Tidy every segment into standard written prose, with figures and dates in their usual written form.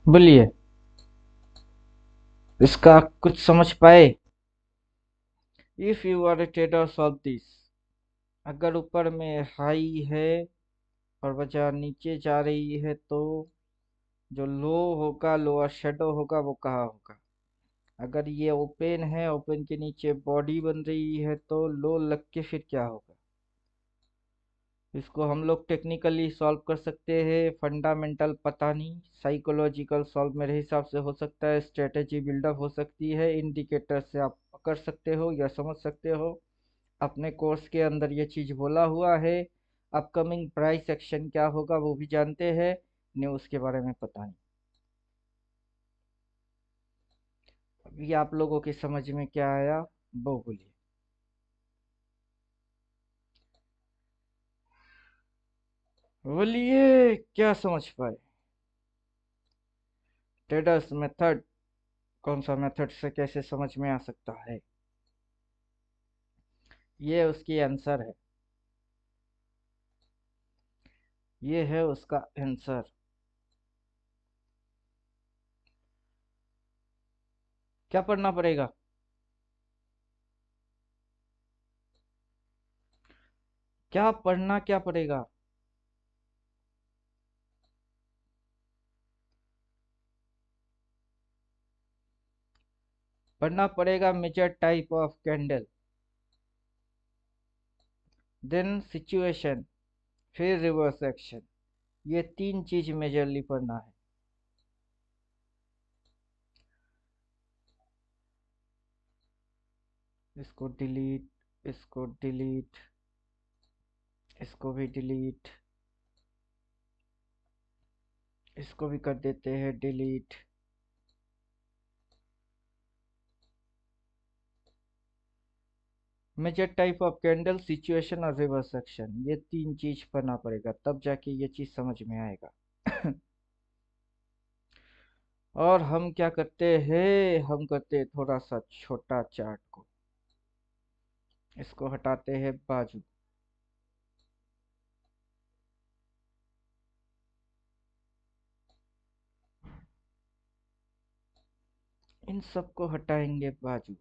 बोलिए। इसका कुछ समझ पाए? If you are a trader solve this. अगर ऊपर में हाई है और बाजार नीचे जा रही है तो जो लो होगा, लोअर शेडो होगा, वो कहाँ होगा? अगर ये ओपन है, ओपन के नीचे बॉडी बन रही है तो लो लग के फिर क्या होगा? इसको हम लोग टेक्निकली सॉल्व कर सकते हैं, फंडामेंटल पता नहीं, साइकोलॉजिकल सॉल्व मेरे हिसाब से हो सकता है, स्ट्रेटेजी बिल्डअप हो सकती है, इंडिकेटर से आप कर सकते हो या समझ सकते हो। अपने कोर्स के अंदर ये चीज़ बोला हुआ है। अपकमिंग प्राइस एक्शन क्या होगा वो भी जानते हैं, न्यूज़ के बारे में पता नहीं। अभी आप लोगों की समझ में क्या आया वो बोलिए। बोलिए क्या समझ पाए? Traders method. कौन सा मेथड से कैसे समझ में आ सकता है? ये उसकी आंसर है। ये है उसका आंसर। क्या पढ़ना पड़ेगा? क्या पड़ेगा? पढ़ना पड़ेगा major type of candle, then situation, फिर रिवर्स एक्शन। ये तीन चीज मेजरली पढ़ना है। इसको डिलीट, इसको डिलीट, इसको भी डिलीट, इसको भी कर देते हैं delete. Major type of candle, situation और रिवर्स एक्शन, ये तीन चीज पढ़ना पड़ेगा, तब जाके ये चीज समझ में आएगा। और हम क्या करते हैं, हम करते हैं थोड़ा सा छोटा चार्ट को, इसको हटाते हैं बाजू। इन सबको हटाएंगे बाजू।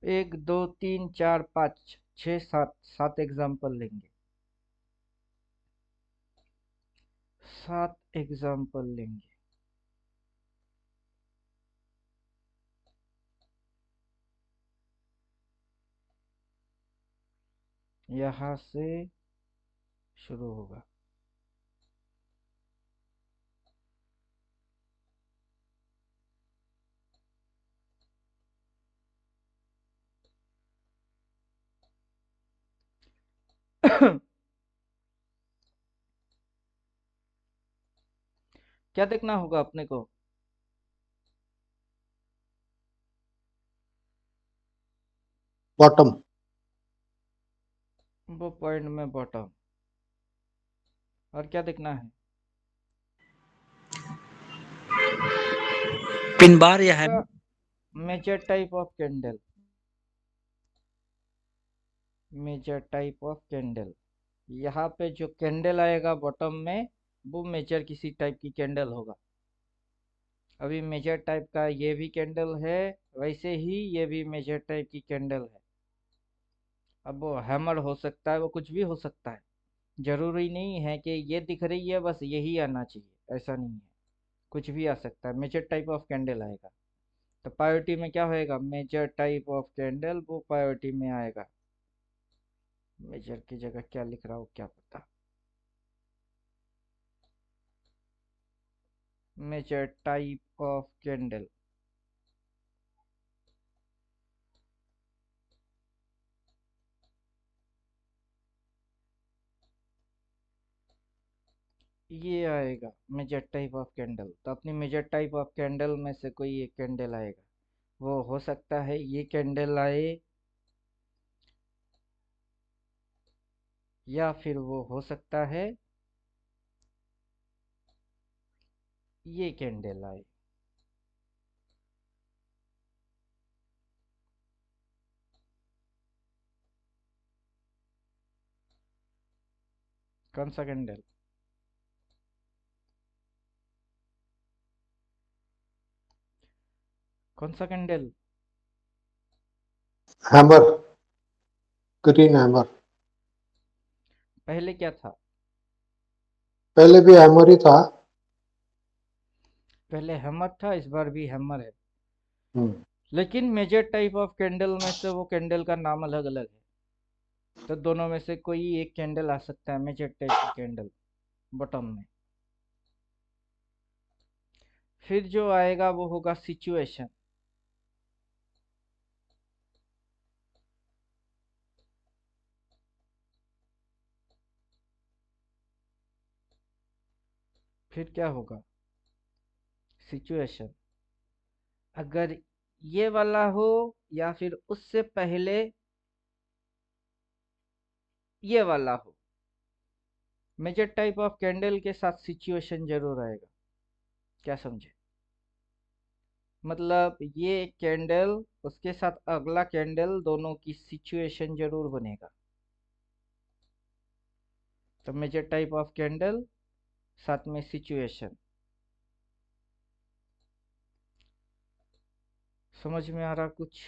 एक दो तीन चार पाँच छः सात, सात एग्जाम्पल लेंगे। सात एग्जाम्पल लेंगे। यहाँ से शुरू होगा। क्या देखना होगा अपने को? बॉटम। वो पॉइंट में बॉटम। और क्या देखना है? पिन बार या है? उसका major type of candle. Major type of candle, यहाँ पे जो कैंडल आएगा बॉटम में, वो मेजर किसी टाइप की कैंडल होगा। अभी मेजर टाइप का ये भी कैंडल है, वैसे ही ये भी मेजर टाइप की कैंडल है। अब वो हैमर हो सकता है, वो कुछ भी हो सकता है। जरूरी नहीं है कि ये दिख रही है बस यही आना चाहिए, ऐसा नहीं है। कुछ भी आ सकता है, मेजर टाइप ऑफ कैंडल आएगा। तो प्रायोरिटी में क्या होएगा? मेजर टाइप ऑफ कैंडल, वो प्रायोरिटी में आएगा। मेजर की जगह क्या लिख रहा हूँ क्या पता। Major type of candle. ये आएगा मेजर टाइप ऑफ कैंडल। तो अपनी मेजर टाइप ऑफ कैंडल में से कोई एक कैंडल आएगा, वो हो सकता है ये कैंडल आए, या फिर वो हो सकता है ये कैंडल आए। कौन सा कैंडल? कौन सा कैंडल? Hammer, green hammer. पहले क्या था? पहले भी हैमर ही था। पहले हैमर था, इस बार भी हैमर है। हम्म। लेकिन मेजर टाइप ऑफ कैंडल में से वो कैंडल का नाम अलग अलग है। तो दोनों में से कोई एक कैंडल आ सकता है मेजर टाइप की कैंडल बॉटम में। फिर जो आएगा वो होगा सिचुएशन। फिर क्या होगा? सिचुएशन। अगर ये वाला हो या फिर उससे पहले ये वाला हो, मेजर टाइप ऑफ कैंडल के साथ सिचुएशन जरूर आएगा। क्या समझे? मतलब ये कैंडल उसके साथ अगला कैंडल दोनों की सिचुएशन जरूर बनेगा। तो मेजर टाइप ऑफ कैंडल साथ में सिचुएशन। समझ में आ रहा कुछ?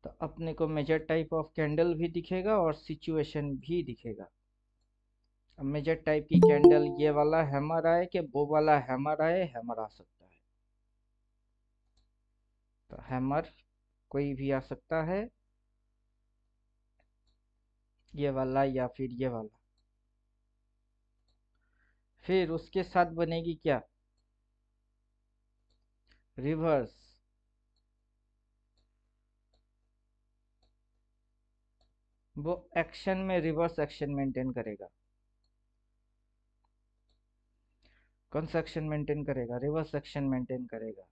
तो अपने को मेजर टाइप ऑफ कैंडल भी दिखेगा और सिचुएशन भी दिखेगा। अब मेजर टाइप की कैंडल ये वाला हैमर आए कि वो वाला हैमर आए, हैमर आ सकता है। तो हैमर कोई भी आ सकता है, ये वाला या फिर ये वाला। फिर उसके साथ बनेगी क्या? रिवर्स। वो एक्शन में रिवर्स एक्शन मेंटेन करेगा। कौन सा एक्शन मेंटेन करेगा? रिवर्स एक्शन मेंटेन करेगा।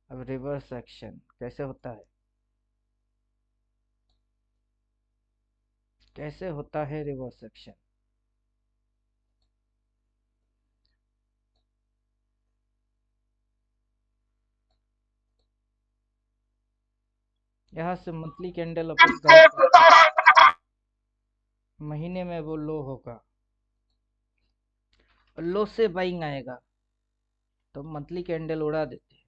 अब रिवर्स एक्शन कैसे होता है? कैसे होता है रिवर्स एक्शन? यहाँ से मंथली कैंडल अपन गाइड करते हैं, महीने में वो लो होगा, लो से बाइंग आएगा तो मंथली कैंडल उड़ा देते हैं।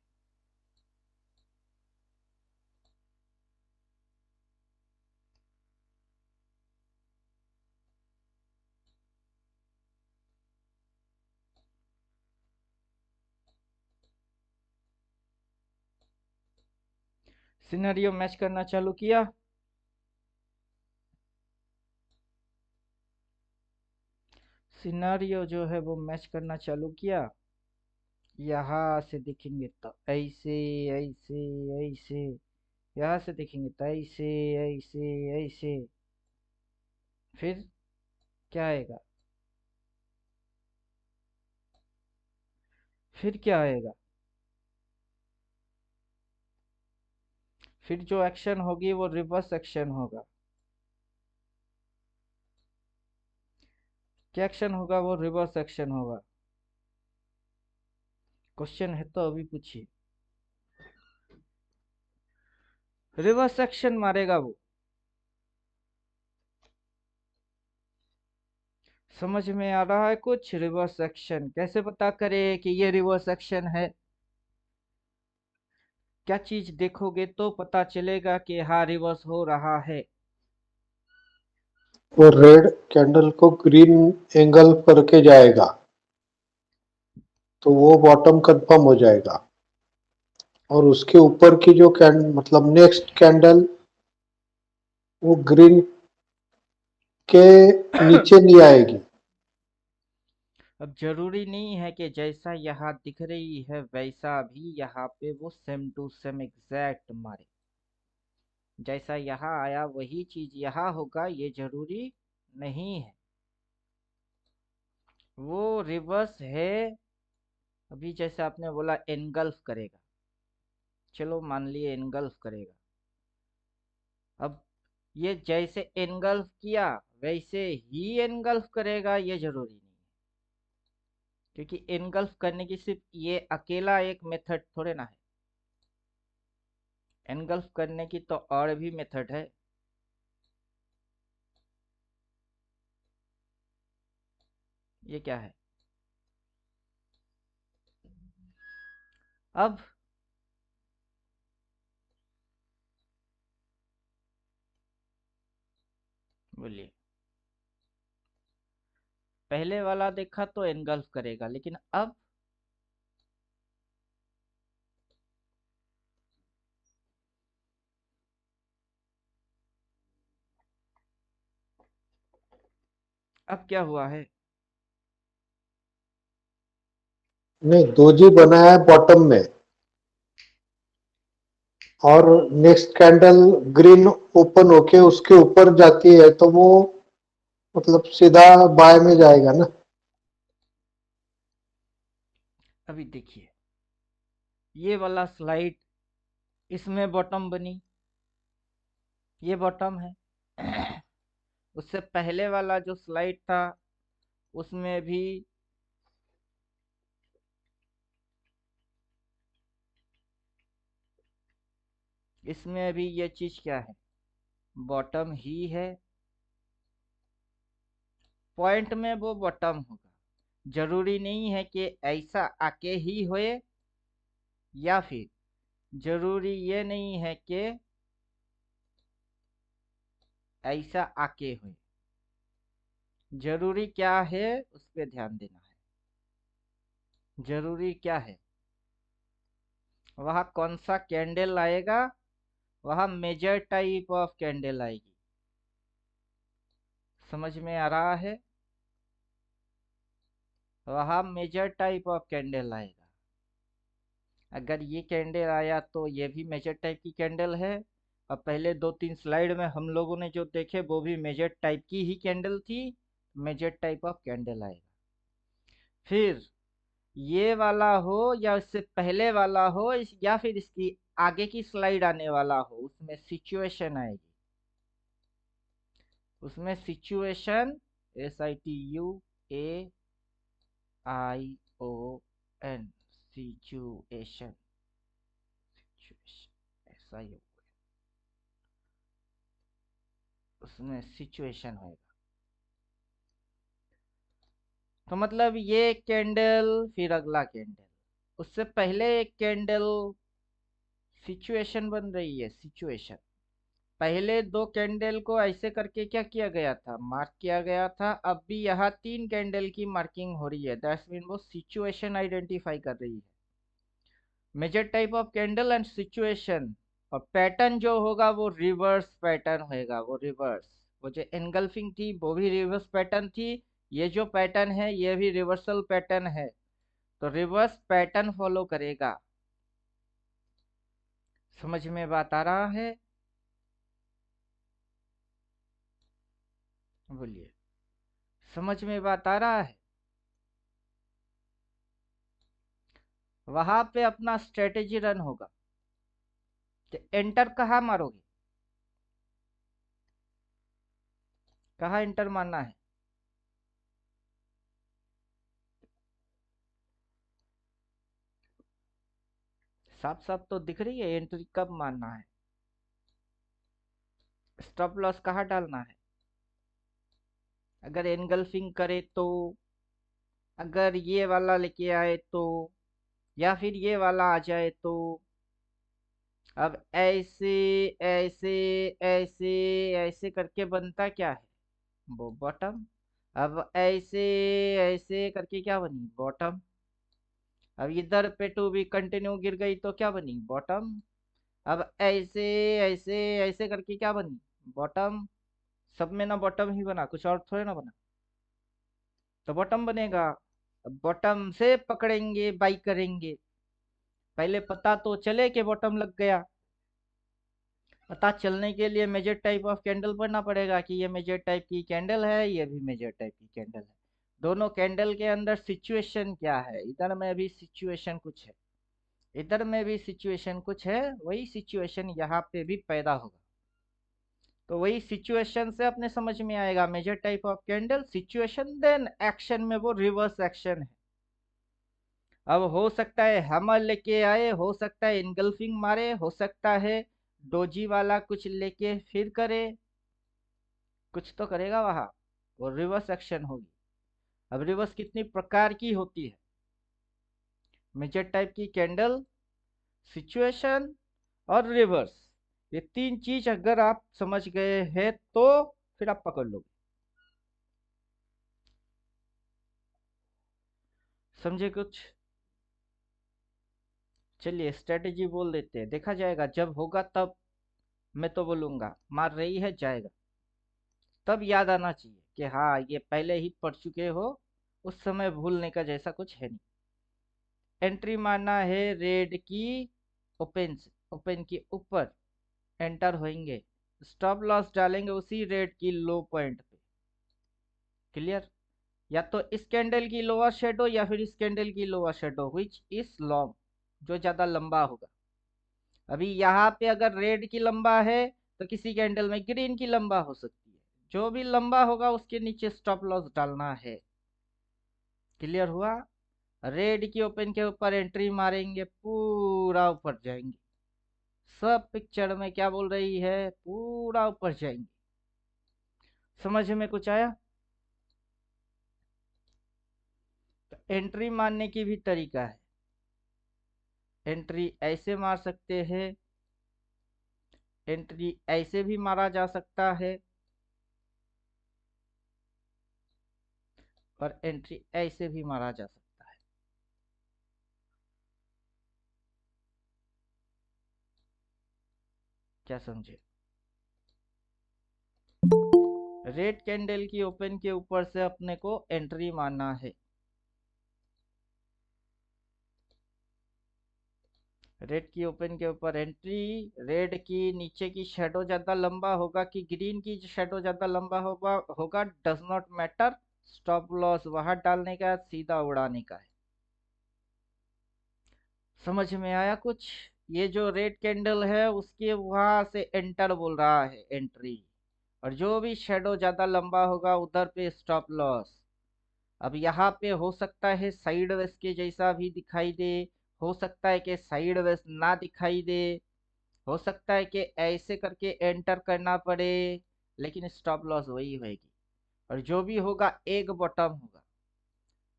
सिनेरियो मैच करना चालू किया। सिनेरियो जो है वो मैच करना चालू किया। यहाँ से देखेंगे तो ऐसे, ऐसे, ऐसे। यहाँ से देखेंगे तो ऐसे, ऐसे, ऐसे। फिर क्या आएगा? फिर क्या आएगा? फिर जो एक्शन होगी वो रिवर्स एक्शन होगा। क्या एक्शन होगा? वो रिवर्स एक्शन होगा। क्वेश्चन है तो अभी पूछिए। रिवर्स एक्शन मारेगा वो। समझ में आ रहा है कुछ? रिवर्स एक्शन कैसे पता करे कि ये रिवर्स एक्शन है? क्या चीज देखोगे तो पता चलेगा कि हाँ रिवर्स हो रहा है? वो रेड कैंडल को ग्रीन एंगल करके जाएगा, तो वो बॉटम कंफर्म हो जाएगा। और उसके ऊपर की जो मतलब नेक्स्ट कैंडल, वो ग्रीन के नीचे नहीं आएगी। अब जरूरी नहीं है कि जैसा यहाँ दिख रही है वैसा भी यहाँ पे वो सेम टू सेम एग्जैक्ट मारे। जैसा यहाँ आया वही चीज यहाँ होगा, ये जरूरी नहीं है। वो रिवर्स है। अभी जैसे आपने बोला एनगल्फ करेगा, चलो मान लिए एनगल्फ करेगा। अब ये जैसे एनगल्फ किया वैसे ही एनगल्फ करेगा ये जरूरी नहीं है, क्योंकि एनगल्फ करने की सिर्फ ये अकेला एक मेथड थोड़े ना है। एनगल्फ करने की तो और भी मेथड है। ये क्या है? अब बोलिए, पहले वाला देखा तो एनगल्फ करेगा, लेकिन अब क्या हुआ है? नहीं, दो जी बना है बॉटम में, और नेक्स्ट कैंडल ग्रीन ओपन होके उसके ऊपर जाती है तो वो मतलब सीधा बाय में जाएगा ना। अभी देखिए, ये वाला स्लाइड, इसमें बॉटम बनी, ये बॉटम है। उससे पहले वाला जो स्लाइड था उसमें भी इसमें भी ये चीज क्या है? बॉटम ही है। पॉइंट में वो बॉटम होगा, जरूरी नहीं है कि ऐसा आके ही होए, या फिर जरूरी ये नहीं है कि ऐसा आके होए। जरूरी क्या है उस पर ध्यान देना है। जरूरी क्या है? वहां कौन सा कैंडल आएगा? वहां मेजर टाइप ऑफ कैंडल आएगी। समझ में आ रहा है? वहां मेजर टाइप ऑफ कैंडल आएगा। अगर ये कैंडल आया तो ये भी मेजर टाइप की कैंडल है। और पहले दो तीन स्लाइड में हम लोगों ने जो देखे वो भी मेजर टाइप की ही कैंडल थी। मेजर टाइप ऑफ कैंडल आएगा। फिर ये वाला हो या इससे पहले वाला हो, या फिर इसकी आगे की स्लाइड आने वाला हो, उसमें सिचुएशन आएगी। उसमें सिचुएशन, SITUAION, सिचुएशन, ऐसा ही होगा। उसमें सिचुएशन होएगा। तो मतलब ये कैंडल, फिर अगला कैंडल, उससे पहले एक कैंडल, सिचुएशन बन रही है। सिचुएशन, पहले दो कैंडल को ऐसे करके क्या किया गया था? मार्क किया गया था। अब भी यहाँ तीन कैंडल की मार्किंग हो रही है, दैट्स मीन वो सिचुएशन आइडेंटिफाई कर रही है। Major type of candle and situation. और पैटर्न जो होगा वो रिवर्स पैटर्न होएगा। वो रिवर्स, वो जो एनगल्फिंग थी वो भी रिवर्स पैटर्न थी। ये जो पैटर्न है ये भी रिवर्सल पैटर्न है। तो रिवर्स पैटर्न फॉलो करेगा। समझ में बात आ रहा है? बोलिए, समझ में बात आ रहा है? वहां पे अपना स्ट्रेटेजी रन होगा कि एंटर कहाँ मारोगे, कहाँ एंटर मारना है। साफ साफ तो दिख रही है एंट्री कब मारना है। स्टॉप लॉस कहाँ डालना है अगर एनगल्फिंग करे तो। अगर ये वाला लेके आए तो, या फिर ये वाला आ जाए तो। अब ऐसे ऐसे ऐसे ऐसे करके बनता क्या है? वो बॉटम। अब ऐसे ऐसे करके क्या बनी? बॉटम। अब इधर पे टू भी कंटिन्यू गिर गई तो क्या बनी? बॉटम। अब ऐसे ऐसे ऐसे करके क्या बनी? बॉटम। सब में ना बॉटम ही बना, कुछ और थोड़े ना बना। तो बॉटम बनेगा। अब बॉटम से पकड़ेंगे, बाई करेंगे। पहले पता तो चले कि बॉटम लग गया। पता चलने के लिए मेजर टाइप ऑफ कैंडल पढ़ना पड़ेगा कि ये मेजर टाइप की कैंडल है, ये भी मेजर टाइप की कैंडल है। दोनों कैंडल के अंदर सिचुएशन क्या है, इधर में भी सिचुएशन कुछ है, इधर में भी सिचुएशन कुछ है, वही सिचुएशन यहाँ पे भी पैदा होगा। तो वही सिचुएशन से अपने समझ में आएगा major type of candle, situation then action में वो रिवर्स एक्शन है। अब हो सकता है हैमर लेके आए, हो सकता है इनगल्फिंग मारे, हो सकता है डोजी वाला कुछ लेके फिर करे, कुछ तो करेगा वहां, वो रिवर्स एक्शन होगी। अब रिवर्स कितनी प्रकार की होती है, मेजर टाइप की कैंडल, सिचुएशन और रिवर्स, ये तीन चीज अगर आप समझ गए हैं तो फिर आप पकड़ लोगे। समझे कुछ? चलिए स्ट्रेटेजी बोल देते हैं, देखा जाएगा जब होगा तब। मैं तो बोलूंगा मार रही है जाएगा, तब याद आना चाहिए कि हाँ ये पहले ही पढ़ चुके हो, उस समय भूलने का जैसा कुछ है नहीं। एंट्री मारना है रेड की ओपन से, ओपन के ऊपर एंटर होंगे, स्टॉप लॉस डालेंगे उसी रेड की लो पॉइंट पे। क्लियर? या तो इस कैंडल की लोअर शेडो या फिर इस कैंडल की lower shadow which is long, जो ज्यादा लंबा होगा। अभी यहाँ पे अगर रेड की लंबा है तो किसी कैंडल में ग्रीन की लंबा हो सकती है, जो भी लंबा होगा उसके नीचे स्टॉप लॉस डालना है। क्लियर हुआ? रेड की ओपन के ऊपर एंट्री मारेंगे, पूरा ऊपर जाएंगे। सब पिक्चर में क्या बोल रही है, पूरा ऊपर जाएंगे। समझ में कुछ आया? तो एंट्री मारने की भी तरीका है, एंट्री ऐसे मार सकते हैं, एंट्री ऐसे भी मारा जा सकता है, और एंट्री ऐसे भी मारा जा सकता है। क्या समझे? रेड कैंडल की ओपन के ऊपर से अपने को एंट्री मारना है, रेड की ओपन के ऊपर एंट्री। रेड की नीचे की शेडो ज्यादा लंबा होगा कि ग्रीन की शेडो ज्यादा लंबा होगा does not matter, stop loss वहां डालने का, सीधा उड़ाने का है। समझ में आया कुछ? ये जो रेड कैंडल है उसके वहां से एंटर बोल रहा है, एंट्री, और जो भी शेडो ज्यादा लंबा होगा उधर पे स्टॉप लॉस। अब यहाँ पे हो सकता है साइड वेस के जैसा भी दिखाई दे, हो सकता है कि साइड वेस ना दिखाई दे, हो सकता है कि ऐसे करके एंटर करना पड़े, लेकिन स्टॉप लॉस वही होगी। और जो भी होगा एक बॉटम होगा,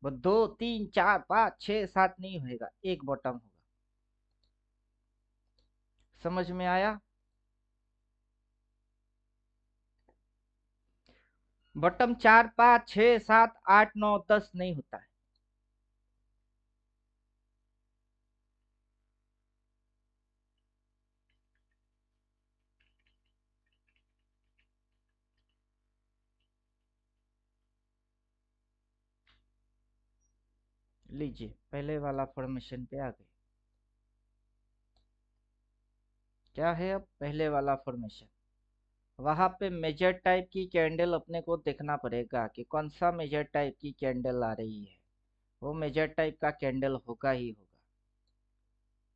वो 2 3 4 5 6 7 नहीं होगा, एक बॉटम होगा। समझ में आया? बॉटम 4 5 6 7 8 9 10 नहीं होता है। लीजिए पहले वाला फॉर्मेशन पे आ गए। क्या है अब पहले वाला फॉर्मेशन? वहां पे मेजर टाइप की कैंडल अपने को देखना पड़ेगा कि कौन सा मेजर टाइप की कैंडल आ रही है, वो मेजर टाइप का कैंडल होगा ही होगा।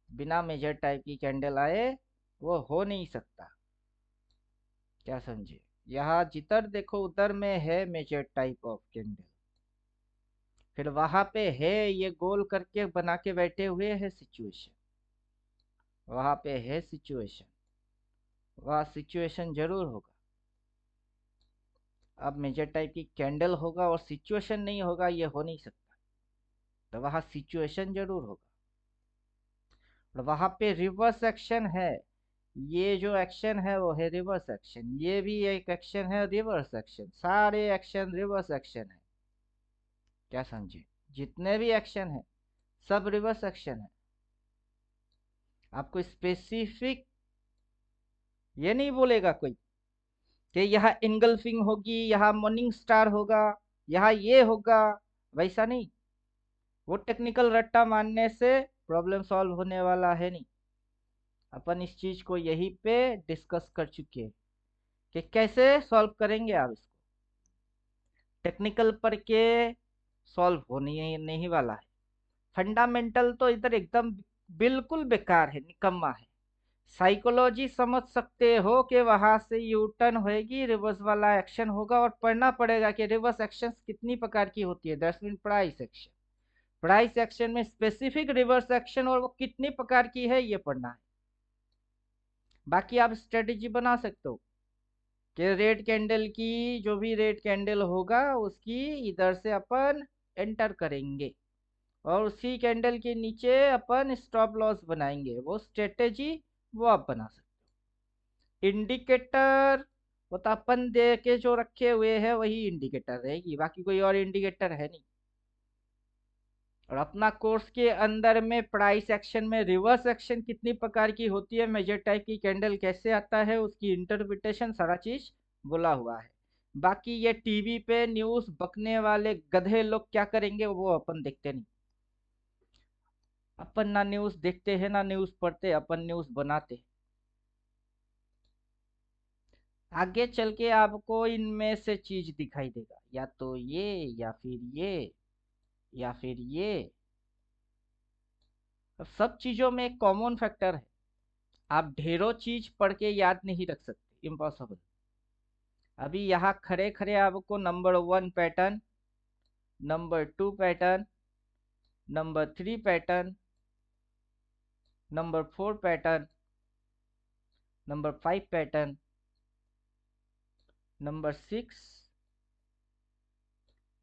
बिना मेजर टाइप की कैंडल आए वो हो नहीं सकता। क्या समझे? यहाँ जिधर देखो उधर में है मेजर टाइप ऑफ कैंडल, फिर वहां पे है ये गोल करके बना के बैठे हुए है सिचुएशन, वहां पे है सिचुएशन, वह सिचुएशन जरूर होगा। अब मेजर टाइप की कैंडल होगा और सिचुएशन नहीं होगा, ये हो नहीं सकता। तो वहां सिचुएशन जरूर होगा, और वहां पे रिवर्स एक्शन है। ये जो एक्शन है वो है रिवर्स एक्शन, ये भी एक एक्शन है रिवर्स एक्शन, सारे एक्शन रिवर्स एक्शन है। क्या समझे? जितने भी एक्शन है सब रिवर्स एक्शन है। आपको स्पेसिफिक ये नहीं बोलेगा कोई कि यहाँ इनगल्फिंग होगी, यहाँ मॉर्निंग स्टार होगा, यहाँ ये होगा, वैसा नहीं। वो टेक्निकल रट्टा मारने से प्रॉब्लम सॉल्व होने वाला है नहीं। अपन इस चीज को यहीं पे डिस्कस कर चुके हैं कि कैसे सॉल्व करेंगे आप इसको। टेक्निकल पर के सॉल्व होने नहीं वाला है। फंडामेंटल तो इधर एकदम बिल्कुल बेकार है, निकम्मा है। साइकोलॉजी समझ सकते हो कि वहां से यू टर्न होएगी, रिवर्स वाला एक्शन होगा और पढ़ना पड़ेगा कि रिवर्स एक्शन कितनी प्रकार की होती है। That's mean price action. Price action में स्पेसिफिक रिवर्स एक्शन और वो कितनी प्रकार की है ये पढ़ना है। बाकी आप स्ट्रेटेजी बना सकते हो कि रेड कैंडल की, जो भी रेड कैंडल होगा उसकी इधर से अपन एंटर करेंगे और उसी कैंडल के नीचे अपन स्टॉप लॉस बनाएंगे। वो स्ट्रेटेजी वो आप बना सकते हो। इंडिकेटर वो तो अपन दे के जो रखे हुए हैं वही इंडिकेटर रहेगी, बाकी कोई और इंडिकेटर है नहीं। और अपना कोर्स के अंदर में प्राइस एक्शन में रिवर्स एक्शन कितनी प्रकार की होती है, मेजर टाइप की कैंडल कैसे आता है, उसकी इंटरप्रिटेशन सारा चीज बोला हुआ है। बाकी ये टीवी पे न्यूज बकने वाले गधे लोग क्या करेंगे वो अपन देखते नहीं। अपन ना न्यूज देखते हैं ना न्यूज पढ़ते, अपन न्यूज बनाते। आगे चल के आपको इनमें से चीज दिखाई देगा, या तो ये या फिर ये या फिर ये। सब चीजों में एक कॉमन फैक्टर है, आप ढेरों चीज पढ़ के याद नहीं रख सकते, इम्पॉसिबल। अभी यहाँ खड़े खड़े आपको number 1 pattern, number 2 pattern, number 3 pattern, number 4 pattern, number 5 pattern, number 6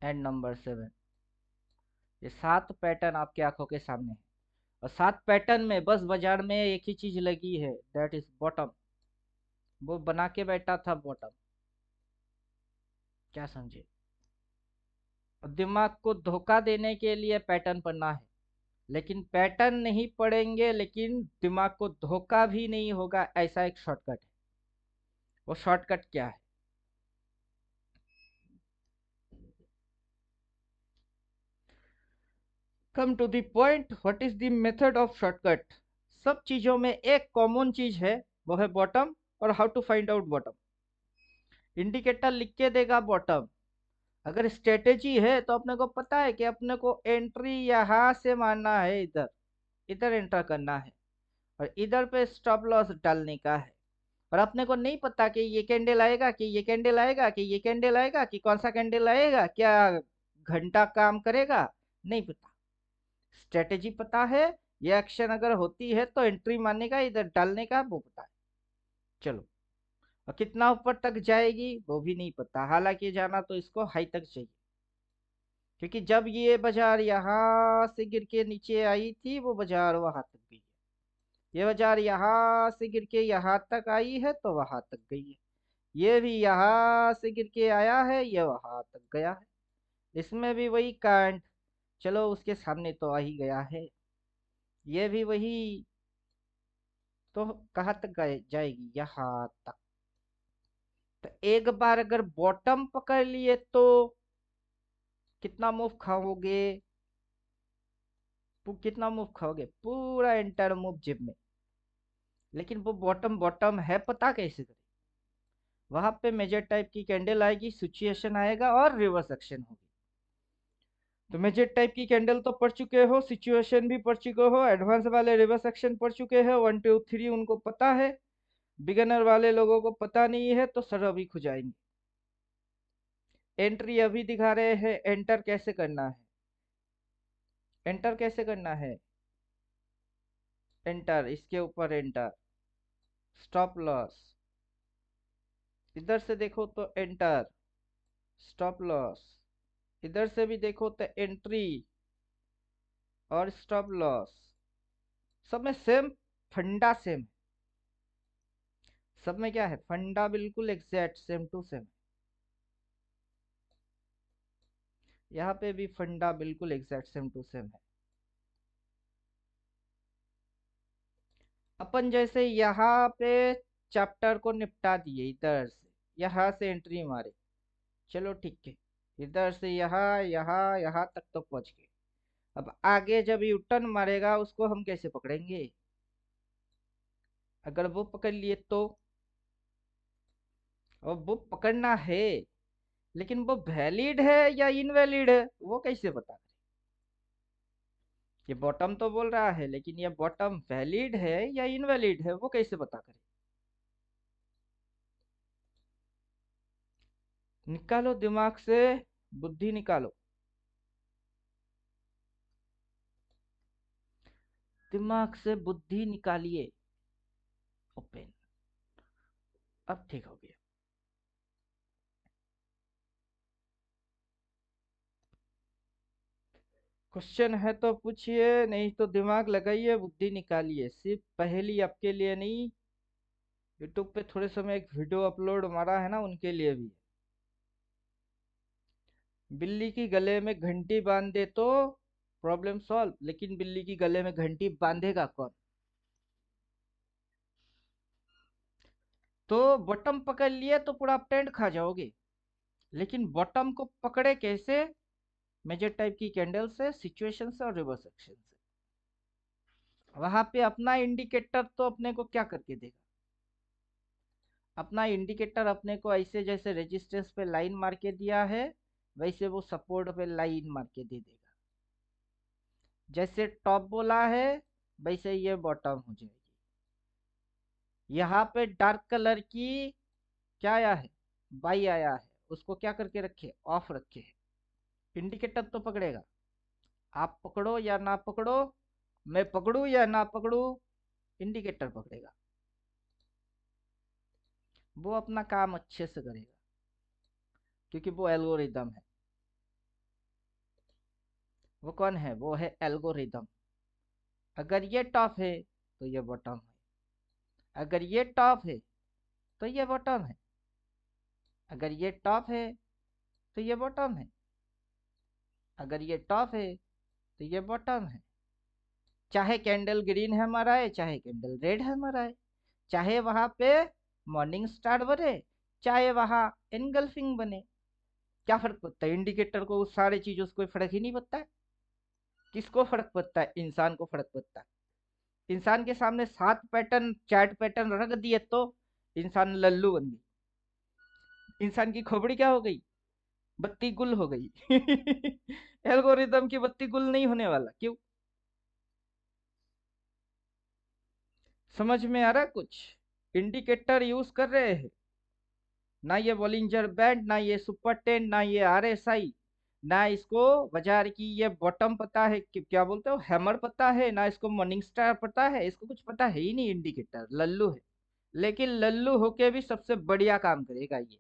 and number 7, ये 7 पैटर्न आपके आंखों के सामने है। और 7 पैटर्न में बस बाजार में एक ही चीज लगी है, दैट इज बॉटम। वो बना के बैठा था बॉटम। क्या समझे? और दिमाग को धोखा देने के लिए पैटर्न पढ़ना है, लेकिन पैटर्न नहीं पढ़ेंगे लेकिन दिमाग को धोखा भी नहीं होगा, ऐसा एक शॉर्टकट है। वो शॉर्टकट क्या है? Come to the point, what is the method of shortcut? सब चीजों में एक कॉमन चीज है, वो है बॉटम। और how to find out bottom? Indicator लिख के देगा बॉटम। अगर स्ट्रेटेजी है तो अपने को पता है कि अपने को एंट्री यहाँ से मारना है, इधर इधर एंटर करना है और इधर पे स्टॉप लॉस डालने का है। और अपने को नहीं पता कि ये कैंडल आएगा कि ये कैंडल आएगा कि ये कैंडल आएगा कि कौन सा कैंडल आएगा, क्या घंटा काम करेगा, नहीं पता। स्ट्रेटेजी पता है, ये एक्शन अगर होती है तो एंट्री मारने का, इधर डालने का, वो पता है। चलो, और कितना ऊपर तक जाएगी वो भी नहीं पता, हालांकि जाना तो इसको हाई तक चाहिए, क्योंकि जब ये बाजार यहाँ से गिर के नीचे आई थी वो बाजार वहां तक गई है। ये बाजार यहाँ से गिर के यहाँ तक आई है तो वहां तक गई है। ये भी यहाँ से गिर के आया है, ये वहां तक गया है। इसमें भी वही कांड, चलो उसके सामने तो आ ही गया है। ये भी वही, तो कहाँ तक जाएगी? यहाँ तक। तो एक बार अगर बॉटम पकड़ लिए तो कितना मूव खाओगे? कितना मूव खाओगे? पूरा एंटायर मूव जिम में। लेकिन वो बॉटम बॉटम है पता कैसे करें? वहां पे मेजर टाइप की कैंडल आएगी, सिचुएशन आएगा और रिवर्स एक्शन होगी। तो मेजर टाइप की कैंडल तो पढ़ चुके हो, सिचुएशन भी पढ़ चुके हो, एडवांस वाले रिवर्स एक्शन पढ़ चुके हो, 1 2 3 उनको पता है। बिगिनर वाले लोगों को पता नहीं है तो सर अभी खुजाएंगे। एंट्री अभी दिखा रहे हैं, एंटर कैसे करना है? एंटर कैसे करना है? एंटर, इसके ऊपर एंटर, स्टॉप लॉस। इधर से देखो तो एंटर, स्टॉप लॉस। इधर से भी देखो तो एंट्री और स्टॉप लॉस। सब में सेम फंडा, सेम। सब में क्या है? फंडा बिल्कुल एग्जैक्ट सेम टू सेम। यहाँ पे भी फंडा बिल्कुल एग्जैक्ट सेम टू सेम है। अपन जैसे यहाँ पे चैप्टर को निपटा दिए, इधर से यहाँ से एंट्री मारे, चलो ठीक है। इधर से यहाँ यहाँ यहाँ तक तो पहुंच गए। अब आगे जब यू टर्न मारेगा उसको हम कैसे पकड़ेंगे? अगर वो पकड़ लिए तो, और वो पकड़ना है लेकिन वो वैलिड है या इनवैलिड है वो कैसे पता करें? ये बॉटम तो बोल रहा है, लेकिन ये बॉटम वैलिड है या इनवैलिड है वो कैसे पता करें? निकालो दिमाग से, बुद्धि निकालो, दिमाग से बुद्धि निकालिए। ओपन। अब ठीक हो गया। क्वेश्चन है तो पूछिए, नहीं तो दिमाग लगाइए, बुद्धि निकालिए। सिर्फ पहेली आपके लिए नहीं, यूट्यूब पे थोड़े समय एक वीडियो अपलोड मारा है ना, उनके लिए भी। बिल्ली की गले में घंटी बांध दे तो प्रॉब्लम सॉल्व, लेकिन बिल्ली की गले में घंटी बांधेगा कौन? तो बॉटम पकड़ लिए तो पूरा आप टेंट खा जाओगे, लेकिन बॉटम को पकड़े कैसे? मेजर टाइप की कैंडल से, सिचुएशन से और रिवर्स एक्शन से। वहां पे अपना इंडिकेटर तो अपने को क्या करके देगा? अपना इंडिकेटर अपने को ऐसे जैसे रेजिस्टेंस पे लाइन मार के दिया है, वैसे वो सपोर्ट पे लाइन मार के दे देगा। जैसे टॉप बोला है, वैसे ये बॉटम हो जाएगी। यहाँ पे डार्क कलर की क्या आया है? बाई आया है, उसको क्या करके रखे? ऑफ रखे है। इंडिकेटर तो पकड़ेगा। आप पकड़ो या ना पकड़ो, मैं पकड़ू या ना पकड़ू, इंडिकेटर पकड़ेगा। वो अपना काम अच्छे से करेगा, क्योंकि वो एल्गोरिदम है। वो कौन है? वो है एल्गोरिदम। अगर ये टॉप है तो ये बॉटम है, अगर ये टॉप है तो ये बॉटम है, अगर ये टॉप है तो ये बॉटम है, अगर ये टॉप है तो ये बॉटम है। चाहे कैंडल ग्रीन है हमारा है, चाहे कैंडल रेड है हमारा है, चाहे वहां पे मॉर्निंग स्टार बने, चाहे वहां एनगल्फिंग बने, क्या फर्क पड़ता है? इंडिकेटर को उस सारी चीजों से कोई फर्क ही नहीं पड़ता है। किसको फर्क पड़ता है? इंसान को फर्क पड़ता है। इंसान के सामने 7 पैटर्न, चैट पैटर्न रख दिए तो इंसान लल्लू बन गई। इंसान की खोपड़ी क्या हो गई? बत्ती गुल हो गई। एल्गोरिदम की बत्ती गुल नहीं होने वाला, क्यों? समझ में आ रहा कुछ? इंडिकेटर यूज कर रहे हैं ना, ये बॉलिंजर बैंड, ना ये सुपर 10, ना ये आरएसआई, ना इसको बाजार की ये बॉटम पता है कि क्या बोलते हो, हैमर पता है, ना इसको मॉर्निंग स्टार पता है, इसको कुछ पता है ही नहीं। इंडिकेटर लल्लू है, लेकिन लल्लू होके भी सबसे बढ़िया काम करेगा ये।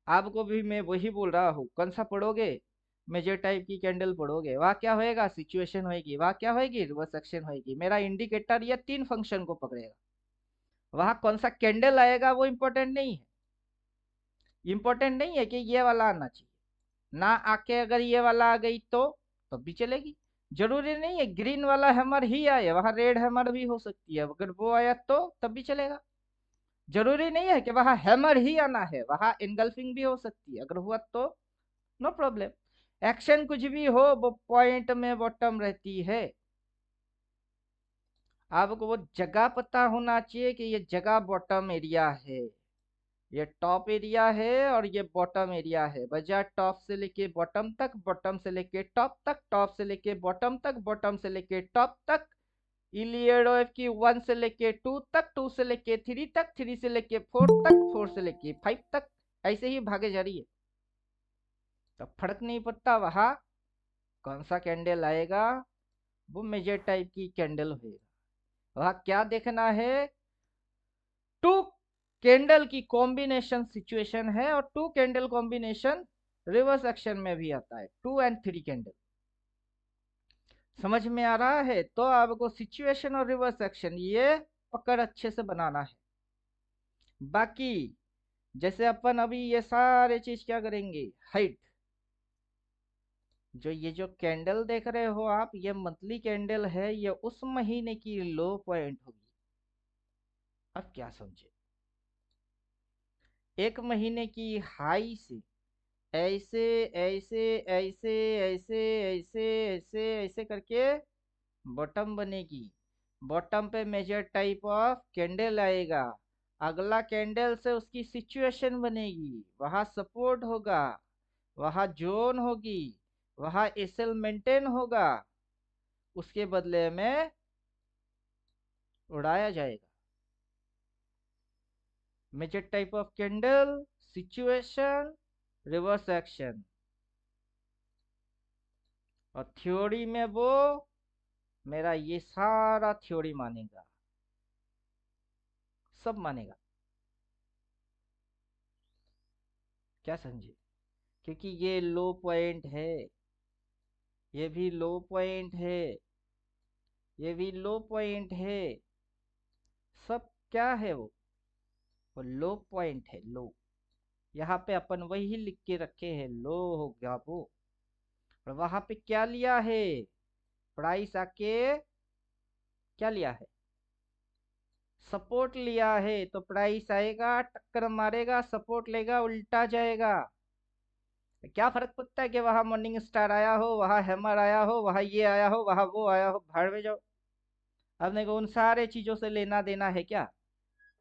आपको भी मैं वही बोल रहा हूँ, कौन सा पढ़ोगे? मेजर टाइप की कैंडल पढ़ोगे, वहाँ क्या होएगा? सिचुएशन होएगी, वहाँ क्या होएगी? रिवर्स एक्शन होएगी। मेरा इंडिकेटर ये 3 फंक्शन को पकड़ेगा। वहाँ कौन सा कैंडल आएगा वो इंपॉर्टेंट नहीं है। इंपॉर्टेंट नहीं है कि ये वाला आना चाहिए, ना आके अगर ये वाला आ गई तो तब भी चलेगी। जरूरी नहीं है ग्रीन वाला हैमर ही आए, वहां रेड हैमर भी हो सकती है, अगर वो आया तो तब भी चलेगा। जरूरी नहीं है कि वहां हैमर ही आना है, वहां इनगल्फिंग भी हो सकती है, अगर हुआ तो नो प्रॉब्लम। एक्शन कुछ भी हो, वो पॉइंट में बॉटम रहती है। आपको वो जगह पता होना चाहिए कि ये जगह बॉटम एरिया है, ये टॉप एरिया है और ये बॉटम एरिया है। बजाय टॉप से लेके बॉटम तक, बॉटम से लेके टॉप तक, टॉप से लेके बॉटम तक, बॉटम से लेके टॉप तक, इलियडोव की 1 से लेके 2 तक, 2 से लेके 3 तक, 3 से लेके 4 तक, 4 से लेके 5 तक, ऐसे ही भागे जा रही है। तो फर्क नहीं पड़ता वहां कौन सा कैंडल आएगा, वो मेजर टाइप की कैंडल होएगा। वहां क्या देखना है? टू कैंडल की कॉम्बिनेशन सिचुएशन है, और two candle combination reverse action में भी आता है, 2 एंड 3 कैंडल। समझ में आ रहा है? तो आपको सिचुएशन और रिवर्स एक्शन ये पकड़ अच्छे से बनाना है। बाकी जैसे अपन अभी ये सारे चीज क्या करेंगे? हाइट, जो कैंडल देख रहे हो आप, ये मंथली कैंडल है, ये उस महीने की लो पॉइंट होगी। अब क्या समझे? एक महीने की हाई से ऐसे ऐसे ऐसे ऐसे ऐसे ऐसे ऐसे करके बॉटम बनेगी। बॉटम पे मेजर टाइप ऑफ कैंडल आएगा। अगला कैंडल से उसकी सिचुएशन बनेगी, वहां सपोर्ट होगा, वहां जोन होगी, वहां एसएल मेंटेन होगा, उसके बदले में उड़ाया जाएगा। Major type of candle, situation, reverse action. और थ्योरी में वो मेरा ये सारा थ्योरी मानेगा, सब मानेगा। क्या समझे? क्योंकि ये लो पॉइंट है, ये भी लो पॉइंट है, ये भी लो पॉइंट है, सब क्या है वो लो पॉइंट है, लो। यहाँ पे अपन वही लिख के रखे हैं, लो हो गया वो। और वहां पे क्या लिया है, प्राइस आके क्या लिया है, सपोर्ट लिया है। तो प्राइस आएगा, टक्कर मारेगा, सपोर्ट लेगा, उल्टा जाएगा। क्या फर्क पड़ता है कि वहां मॉर्निंग स्टार आया हो, वहां हैमर आया हो, वहां ये आया हो, वहां वो आया हो, भाड़ में जाओ। आपने को उन सारे चीजों से लेना देना है क्या?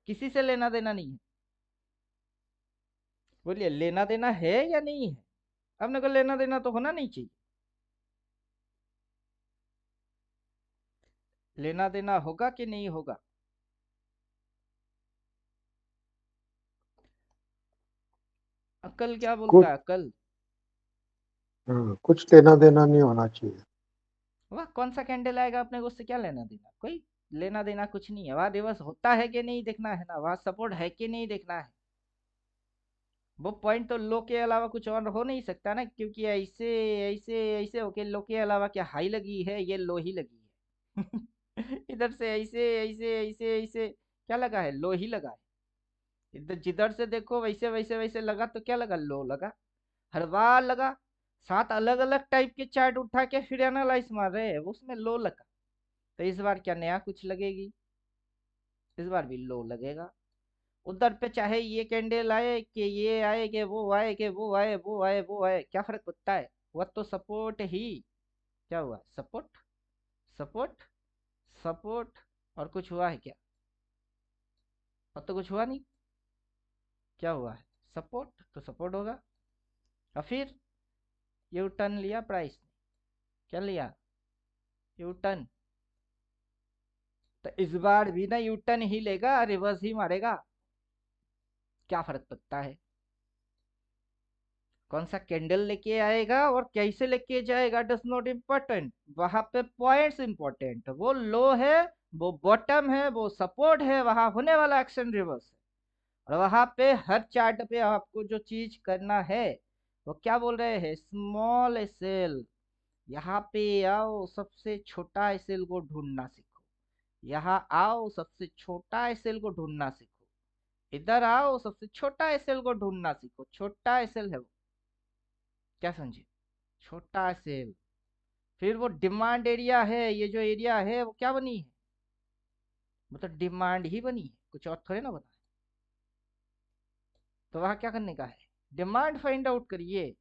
किसी से लेना देना नहीं है। बोलिए, लेना देना है या नहीं है? आपने को लेना देना तो होना नहीं चाहिए। लेना देना होगा कि नहीं होगा? अकल क्या बोलता कुछ है, अकल? कुछ लेना देना नहीं होना चाहिए। वह कौन सा कैंडल आएगा, अपने को उससे क्या लेना देना? कोई लेना देना कुछ नहीं है। वहां रिवर्स होता है कि नहीं देखना है ना, वहां सपोर्ट है कि नहीं देखना है। वो पॉइंट तो लो के अलावा कुछ और हो नहीं सकता ना, क्योंकि ऐसे ऐसे ऐसे होके लो के अलावा क्या हाई लगी है, ये लो ही लगी है। इधर से ऐसे ऐसे ऐसे ऐसे क्या लगा है, लो ही लगा है। इधर जिधर से देखो वैसे वैसे वैसे लगा, तो क्या लगा, लो लगा। हर बार लगा। 7 अलग अलग टाइप के चार्ट उठा के फिर एनालाइज मार रहे हैं, उसमें लो लगा। तो इस बार क्या नया कुछ लगेगी? इस बार भी लो लगेगा। उधर पे चाहे ये कैंडल आए कि ये आए कि वो आए कि वो आए वो आए वो आए, क्या फर्क पड़ता है? वह तो सपोर्ट ही। क्या हुआ, सपोर्ट, सपोर्ट, सपोर्ट। और कुछ हुआ है क्या? और तो कुछ हुआ नहीं। क्या हुआ है, सपोर्ट तो सपोर्ट होगा। और फिर यू टर्न लिया प्राइस ने। क्या लिया, यू टर्न। तो इस बार भी ना यू टर्न ही लेगा, रिवर्स ही मारेगा। क्या फर्क पड़ता है कौन सा कैंडल लेके आएगा और कैसे लेके जाएगा, डज नॉट इम्पोर्टेंट। वहां पे पॉइंट्स इंपॉर्टेंट, वो लो है, वो बॉटम है, वो सपोर्ट है, वहां होने वाला एक्शन रिवर्स है। और वहां पे हर चार्ट पे आपको जो चीज करना है, वो क्या बोल रहे हैं, स्मॉल एसएल। यहाँ पे आओ, सबसे छोटा एसएल को ढूंढना सीखो। यहाँ आओ, सबसे छोटा एसएल को ढूंढना सीखो। इधर आओ, सबसे छोटा एसएल को ढूंढना सीखो। छोटा एसएल है वो। क्या समझे, छोटा सेल। फिर वो डिमांड एरिया है, ये जो एरिया है वो क्या बनी है, मतलब डिमांड ही बनी है, कुछ और थोड़े ना बना है। तो वहां क्या करने का है, डिमांड फाइंड आउट करिए।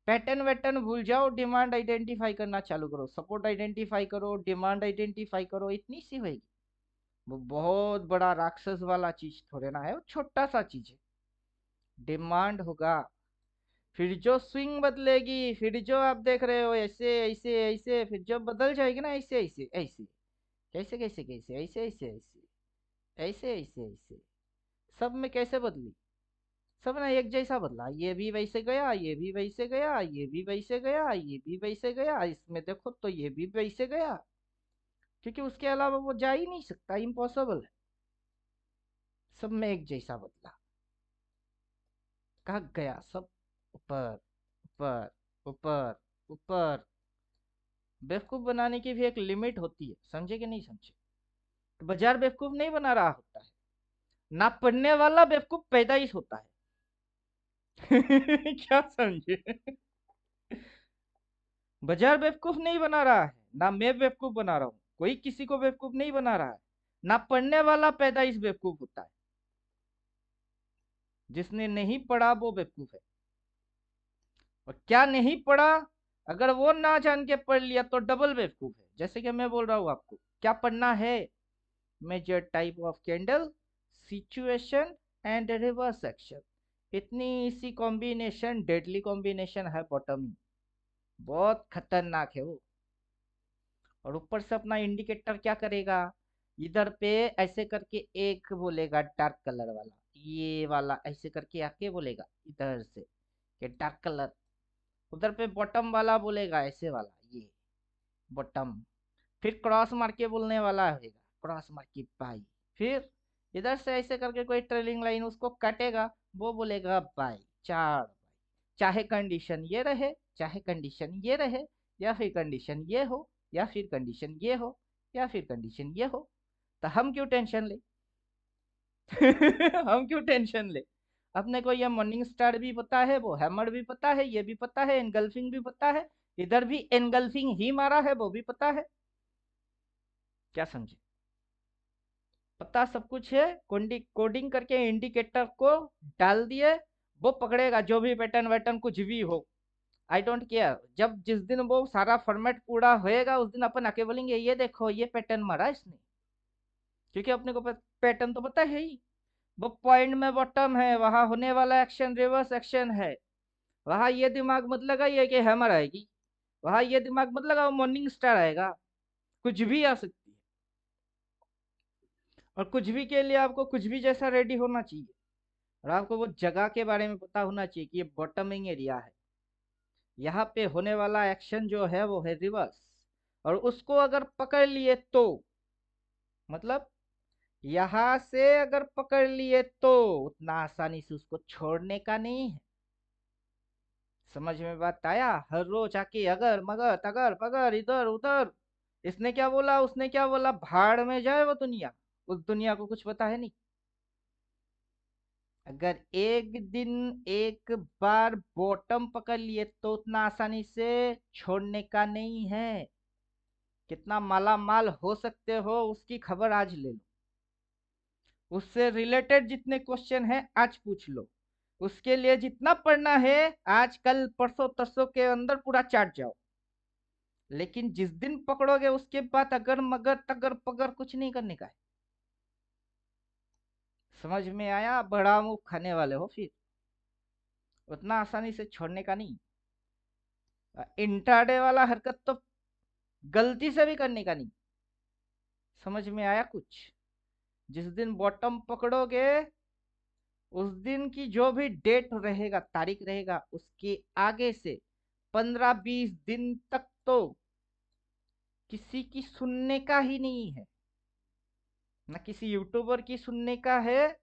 पैटर्न वैटर्न भूल जाओ, डिमांड आइडेंटिफाई करना चालू करो, सपोर्ट आइडेंटिफाई करो, डिमांड आइडेंटिफाई करो, इतनी सी होगी। वो बहुत बड़ा राक्षस वाला चीज थोड़े ना है, वो छोटा सा चीज है। डिमांड होगा, फिर जो स्विंग बदलेगी, फिर जो आप देख रहे हो ऐसे ऐसे ऐसे, फिर जो बदल जाएगी ना ऐसे ऐसे ऐसे, कैसे कैसे कैसे, ऐसे ऐसे ऐसे ऐसे ऐसे ऐसे, सब में कैसे बदली, सब ना एक जैसा बदला। ये भी वैसे गया, ये भी वैसे गया, ये भी वैसे गया, ये भी वैसे गया, इसमें देखो तो ये भी वैसे गया। क्योंकि उसके अलावा वो जा ही नहीं सकता, इम्पॉसिबल है। सब में एक जैसा बदला, कहा गया सब ऊपर ऊपर ऊपर ऊपर। बेवकूफ बनाने की भी एक लिमिट होती है, समझे कि नहीं समझे? तो बाजार बेवकूफ नहीं बना रहा होता है, ना पढ़ने वाला बेवकूफ पैदा ही होता है। क्या समझे? बाजार बेवकूफ नहीं बना रहा है, ना मैं बेवकूफ बना रहा हूँ, कोई किसी को बेवकूफ नहीं बना रहा है। ना पढ़ने वाला पैदा इस बेवकूफ होता है, जिसने नहीं पढ़ा वो बेवकूफ है। और क्या नहीं पढ़ा, अगर वो ना जान के पढ़ लिया तो डबल बेवकूफ है। जैसे कि मैं बोल रहा हूँ आपको क्या पढ़ना है, major type of candle, situation and reverse action, इतनी सी कॉम्बिनेशन डेडली कॉम्बिनेशन है बॉटमिंग, बहुत खतरनाक है वो। और ऊपर से अपना इंडिकेटर क्या करेगा, इधर पे ऐसे करके एक बोलेगा डार्क कलर वाला, ये वाला ऐसे करके आके बोलेगा इधर से कि डार्क कलर, उधर पे बॉटम वाला बोलेगा ऐसे वाला, ये बॉटम, फिर क्रॉस मार के बोलने वाला होगा क्रॉस मार के बाई, फिर इधर से ऐसे करके कोई ट्रेलिंग लाइन उसको काटेगा, वो बोलेगा बाई, चार बाई, चाहे कंडीशन ये रहे, चाहे कंडीशन ये रहे, या फिर कंडीशन ये हो, या फिर कंडीशन ये हो, या फिर कंडीशन ये हो, तो हम क्यों टेंशन ले। हम क्यों टेंशन ले, अपने को ये मॉर्निंग स्टार भी पता है, वो हैमर भी पता है, ये भी पता है, एनगल्फिंग भी पता है, इधर भी एनगल्फिंग ही मारा है वो भी पता है, क्या समझे, पता सब कुछ है, कोडिंग करके इंडिकेटर को डाल दिए, वो पकड़ेगा जो भी पैटर्न वैटर्न कुछ भी हो, आई डोंट केयर। जब जिस दिन वो सारा फॉर्मेट पूरा होएगा उस दिन अपन आके बोलेंगे ये देखो ये पैटर्न मारा इसने, क्योंकि अपने को पैटर्न तो पता है ही, वो पॉइंट में बॉटम है, वहां होने वाला एक्शन रिवर्स एक्शन है, वहां ये दिमाग मत लगाइए कि हैमर आएगी, वहां ये दिमाग मत लगाओ मॉर्निंग स्टार आएगा, कुछ भी आ सकती है, और कुछ भी के लिए आपको कुछ भी जैसा रेडी होना चाहिए, और आपको वो जगह के बारे में पता होना चाहिए कि ये बॉटमिंग एरिया है, यहाँ पे होने वाला एक्शन जो है वो है रिवर्स, और उसको अगर पकड़ लिए तो मतलब यहाँ से अगर पकड़ लिए तो उतना आसानी से उसको छोड़ने का नहीं है। समझ में बात आया, हर रोज आके अगर मगर तगर पगर इधर उधर, इसने क्या बोला उसने क्या बोला, भाड़ में जाए वो दुनिया, उस दुनिया को कुछ पता है नहीं। अगर एक दिन एक बार बॉटम पकड़ लिए तो उतना आसानी से छोड़ने का नहीं है, कितना माला माल हो सकते हो उसकी खबर आज ले लो, उससे रिलेटेड जितने क्वेश्चन है आज पूछ लो, उसके लिए जितना पढ़ना है आज कल परसों तरसों के अंदर पूरा चाट जाओ, लेकिन जिस दिन पकड़ोगे उसके बाद अगर मगर तगर पगर कुछ नहीं करने का है। समझ में आया, बड़ा मुंह खाने वाले हो फिर, उतना आसानी से छोड़ने का नहीं। इंट्राडे वाला हरकत तो गलती से भी करने का नहीं। समझ में आया कुछ, जिस दिन बॉटम पकड़ोगे उस दिन की जो भी डेट रहेगा तारीख रहेगा उसके आगे से 15-20 दिन तक तो किसी की सुनने का ही नहीं है, ना किसी यूट्यूबर की सुनने का है,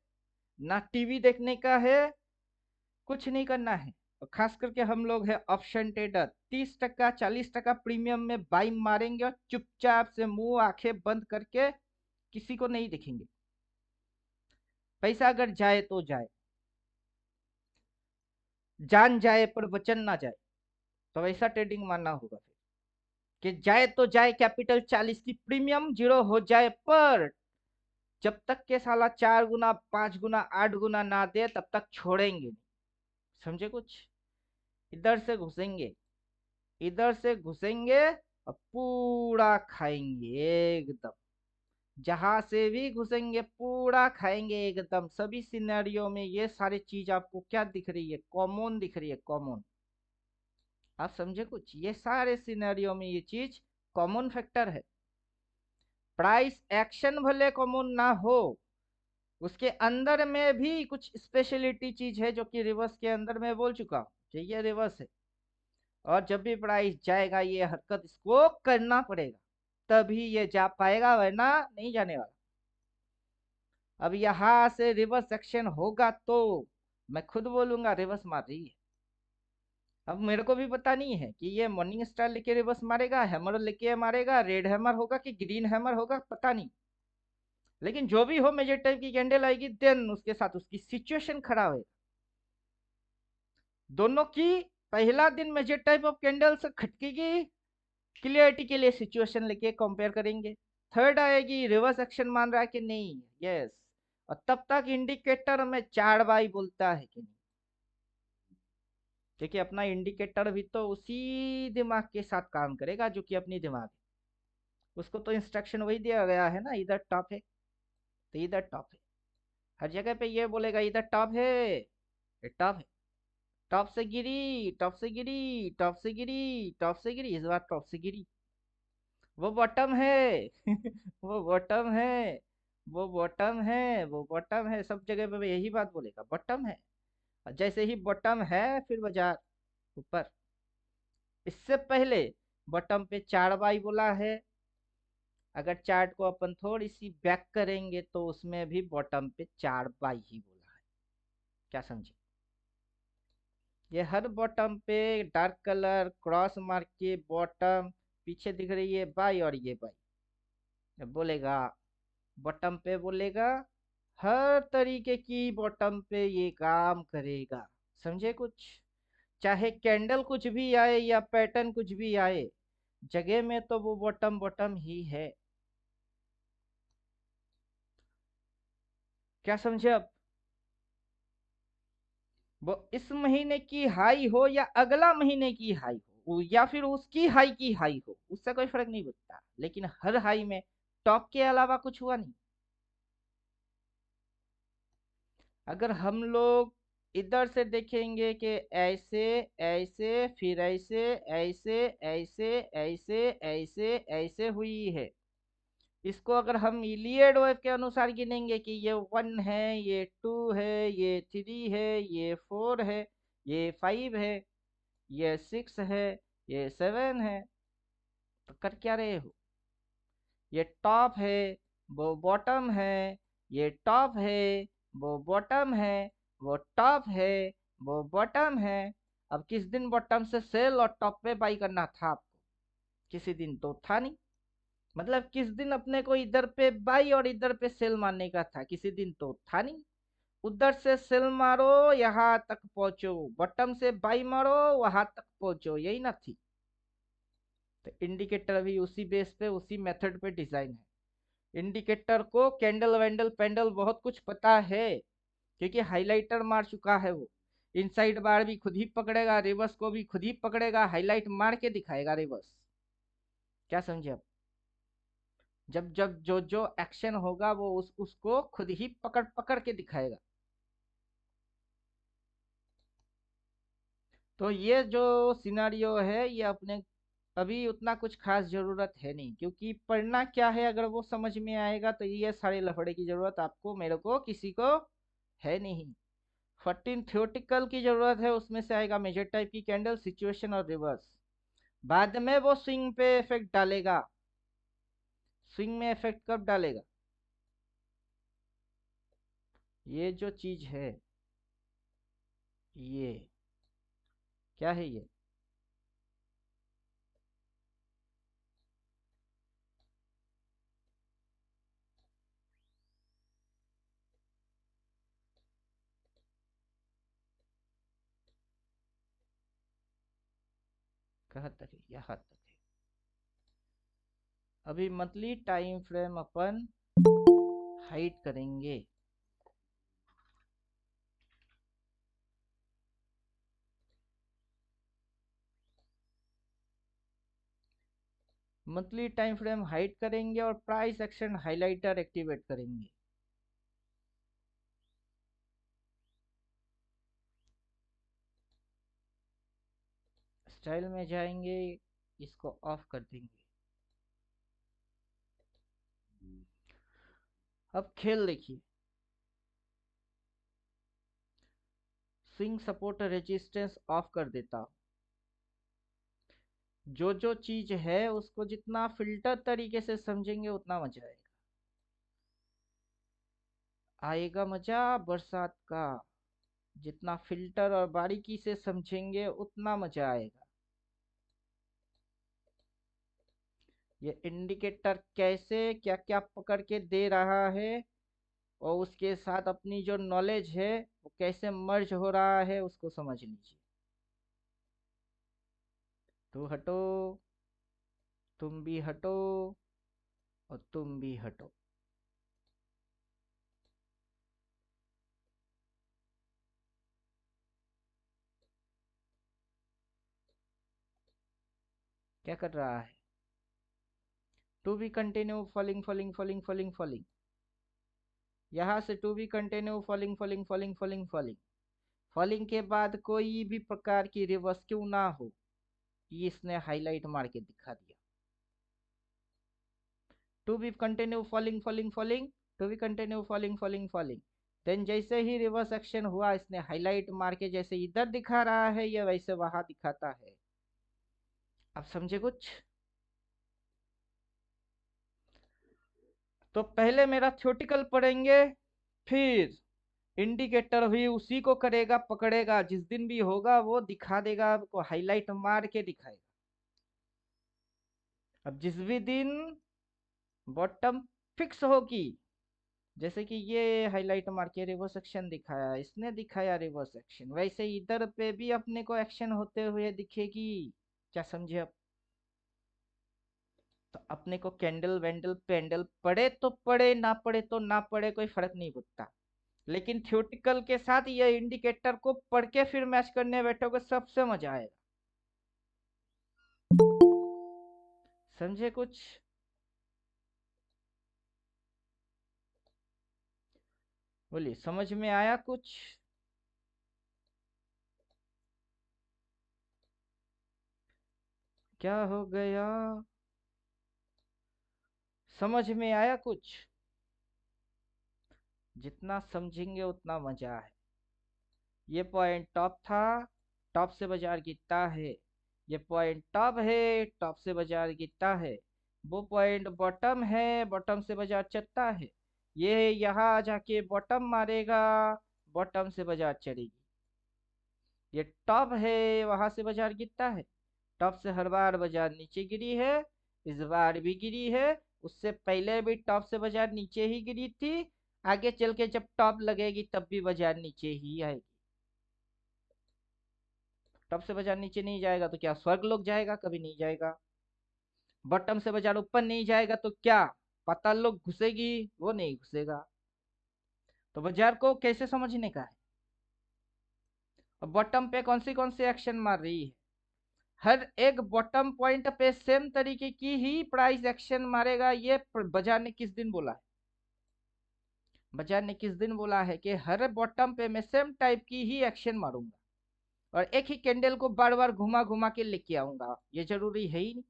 ना टीवी देखने का है, कुछ नहीं करना है। और खास करके हम लोग है ऑप्शन ट्रेडर, 30% 40% प्रीमियम में बाई मारेंगे और चुपचाप से मुंह आंखें बंद करके किसी को नहीं दिखेंगे, पैसा अगर जाए तो जाए, जान जाए पर वचन ना जाए, तो ऐसा ट्रेडिंग मानना होगा फिर, कि जाए तो जाए कैपिटल 40 की प्रीमियम जीरो हो जाए, पर जब तक के साला 4 गुना 5 गुना 8 गुना ना दे तब तक छोड़ेंगे नहीं। समझे कुछ, इधर से घुसेंगे, इधर से घुसेंगे और पूरा खाएंगे एकदम, जहां से भी घुसेंगे पूरा खाएंगे एकदम। सभी सिनेरियो में ये सारी चीज आपको क्या दिख रही है, कॉमन दिख रही है, कॉमन, आप समझे कुछ, ये सारे सिनेरियो में ये चीज कॉमन फैक्टर है। प्राइस एक्शन भले कॉमन ना हो, उसके अंदर में भी कुछ स्पेशलिटी चीज है जो कि रिवर्स के अंदर में बोल चुका हूँ, ये रिवर्स है, और जब भी प्राइस जाएगा ये हरकत इसको करना पड़ेगा, तभी ये जा पाएगा वरना नहीं जाने वाला। अब यहां से रिवर्स एक्शन होगा तो मैं खुद बोलूंगा रिवर्स मार रही है। अब मेरे को भी पता नहीं है कि ये मॉर्निंग स्टार लेके रिवर्स मारेगा, हैमर लेके मारेगा, रेड हैमर होगा कि ग्रीन हैमर होगा पता नहीं, लेकिन जो भी हो मेजर टाइप की कैंडल आएगी देन उसके साथ उसकी सिचुएशन खराब है। दोनों की पहला दिन मेजर टाइप ऑफ कैंडल से खटकेगी, क्लियरिटी के लिए सिचुएशन लेके कंपेयर करेंगे, थर्ड आएगी रिवर्स एक्शन मान रहा है कि नहीं, यस, और तब तक इंडिकेटर में 4 बाई बोलता है कि नहीं, क्योंकि अपना इंडिकेटर भी तो उसी दिमाग के साथ काम करेगा जो कि अपनी दिमाग है, उसको तो इंस्ट्रक्शन वही दिया गया है ना, इधर टॉप है तो इधर टॉप है, हर जगह पे ये बोलेगा इधर टॉप है, ये टॉप है, टॉप से गिरी, टॉप से गिरी, टॉप से गिरी, टॉप से गिरी, इस बार टॉप से गिरी, वो बॉटम है। वो बॉटम है, वो बॉटम है, वो बॉटम है, सब जगह पे यही बात बोलेगा, बॉटम है। और जैसे ही बॉटम है फिर बाजार ऊपर। इससे पहले बॉटम पे 4 बाई बोला है। अगर चार्ट को अपन थोड़ी सी बैक करेंगे तो उसमें भी बॉटम पे 4 बाई ही बोला है। क्या समझे? ये हर बॉटम पे डार्क कलर क्रॉस मार्क के बॉटम पीछे दिख रही है बाई और ये बाई बोलेगा, बॉटम पे बोलेगा, हर तरीके की बॉटम पे ये काम करेगा। समझे कुछ? चाहे कैंडल कुछ भी आए या पैटर्न कुछ भी आए, जगह में तो वो बॉटम बॉटम ही है। क्या समझे अब? वो इस महीने की हाई हो या अगला महीने की हाई हो या फिर उसकी हाई की हाई हो, उससे कोई फर्क नहीं पड़ता, लेकिन हर हाई में टॉप के अलावा कुछ हुआ नहीं। अगर हम लोग इधर से देखेंगे कि ऐसे ऐसे फिर ऐसे ऐसे ऐसे ऐसे ऐसे ऐसे हुई है, इसको अगर हम इलियड वेव के अनुसार गिनेंगे कि ये 1 है, ये 2 है, ये 3 है, ये 4 है, ये 5 है, ये 6 है, ये 7 है, तो कर क्या रहे हो? ये टॉप है, वो बॉटम है, ये टॉप है, वो बॉटम है, वो टॉप है, वो बॉटम है। अब किस दिन बॉटम से सेल और टॉप पे बाई करना था आपको? किसी दिन तो था नहीं। मतलब किस दिन अपने को इधर पे बाई और इधर पे सेल मारने का था? किसी दिन तो था नहीं। उधर से सेल मारो, यहाँ तक पहुंचो, बॉटम से बाई मारो, वहां तक पहुंचो, यही ना थी? तो इंडिकेटर भी उसी बेस पे उसी मेथड पे डिजाइन है। इंडिकेटर को कैंडल वैंडल पेंडल बहुत कुछ पता है, क्योंकि हाइलाइटर मार चुका है वो। इनसाइड बार भी खुद ही पकड़ेगा, रिवर्स को भी खुद ही पकड़ेगा, हाईलाइट मार के दिखाएगा रिवर्स। क्या समझे आप? जब जब जो जो एक्शन होगा वो उसको खुद ही पकड़ पकड़ के दिखाएगा। तो ये जो सिनारियो है ये अपने अभी उतना कुछ खास जरूरत है नहीं, क्योंकि पढ़ना क्या है अगर वो समझ में आएगा तो ये सारे लफड़े की जरूरत आपको मेरे को किसी को है नहीं। 14 थ्योरेटिकल की जरूरत है, उसमें से आएगा मेजर टाइप की कैंडल, सिचुएशन और रिवर्स। बाद में वो स्विंग पे इफेक्ट डालेगा। स्विंग में इफेक्ट कब डालेगा? ये जो चीज है, ये क्या है ये? कहाँ तक है? यहाँ तक है। अभी मंथली टाइम फ्रेम अपन हाइड करेंगे। मंथली टाइम फ्रेम हाइड करेंगे और प्राइस एक्शन हाइलाइटर एक्टिवेट करेंगे। स्टाइल में जाएंगे, इसको ऑफ कर देंगे। अब खेल देखिए। स्विंग सपोर्ट रेजिस्टेंस ऑफ कर देता हूँ। जो जो चीज है उसको जितना फिल्टर तरीके से समझेंगे उतना मजा आएगा। आएगा मजा बरसात का। जितना फिल्टर और बारीकी से समझेंगे उतना मजा आएगा। ये इंडिकेटर कैसे क्या क्या पकड़ के दे रहा है और उसके साथ अपनी जो नॉलेज है वो कैसे मर्ज हो रहा है उसको समझ लीजिए। तो हटो, तुम भी हटो, और तुम भी हटो। क्या कर रहा है? To be continue falling falling falling falling falling. यहाँ से to be continue falling falling falling falling falling, falling के बाद कोई भी प्रकार की रिवर्स क्यों ना हो, ये इसने हाईलाइट मार के दिखा दिया। To be continue falling falling falling, to be continue falling falling falling, then जैसे ही रिवर्स एक्शन हुआ इसने हाईलाइट मार के जैसे इधर दिखा रहा है ये वैसे वहां दिखाता है। आप समझे कुछ? तो पहले मेरा थ्योरेटिकल पढ़ेंगे, फिर इंडिकेटर भी उसी को करेगा, पकड़ेगा, जिस दिन भी होगा वो दिखा देगा, आपको हाईलाइट मार के दिखाएगा। अब जिस भी दिन बॉटम फिक्स होगी, जैसे कि ये हाईलाइट मार के रिवर्स एक्शन दिखाया, इसने दिखाया रिवर्स एक्शन, वैसे इधर पे भी अपने को एक्शन होते हुए दिखेगी। क्या समझे आप? तो अपने को कैंडल वैंडल पेंडल पड़े तो पड़े, ना पड़े तो ना पड़े, कोई फर्क नहीं पड़ता। लेकिन थ्योरेटिकल के साथ ये इंडिकेटर को पढ़ के फिर मैच करने बैठोगे, सबसे मजा आएगा। समझे कुछ? बोलिए, समझ में आया कुछ? क्या हो गया? समझ में आया कुछ? जितना समझेंगे उतना मजा है। ये पॉइंट टॉप था, टॉप से बाजार गिरता है। ये पॉइंट टॉप है, टॉप से बाजार गिरता है। वो पॉइंट बॉटम है, बॉटम से बाजार चढ़ता है। ये यहाँ जाके बॉटम मारेगा, बॉटम से बाजार चढ़ेगी। ये टॉप है, वहां से बाजार गिरता है। टॉप से हर बार बाजार नीचे गिरी है, इस बार भी गिरी है। उससे पहले भी टॉप से बाजार नीचे ही गिरी थी। आगे चल के जब टॉप लगेगी तब भी बाजार नीचे ही आएगी। टॉप से बाजार नीचे नहीं जाएगा तो क्या स्वर्ग लोग जाएगा? कभी नहीं जाएगा। बॉटम से बाजार ऊपर नहीं जाएगा तो क्या पाताल लोग घुसेगी? वो नहीं घुसेगा। तो बाजार को कैसे समझने का है? अब बॉटम पे कौन सी एक्शन मार रही है? हर एक बॉटम पॉइंट पे सेम तरीके की ही प्राइस एक्शन मारेगा। ये बाजार ने किस दिन बोला है? बाजार ने किस दिन बोला है कि हर बॉटम पे मैं सेम टाइप की ही एक्शन मारूंगा और एक ही कैंडल को बार बार घुमा घुमा के लेके आऊंगा? ये जरूरी है ही नहीं।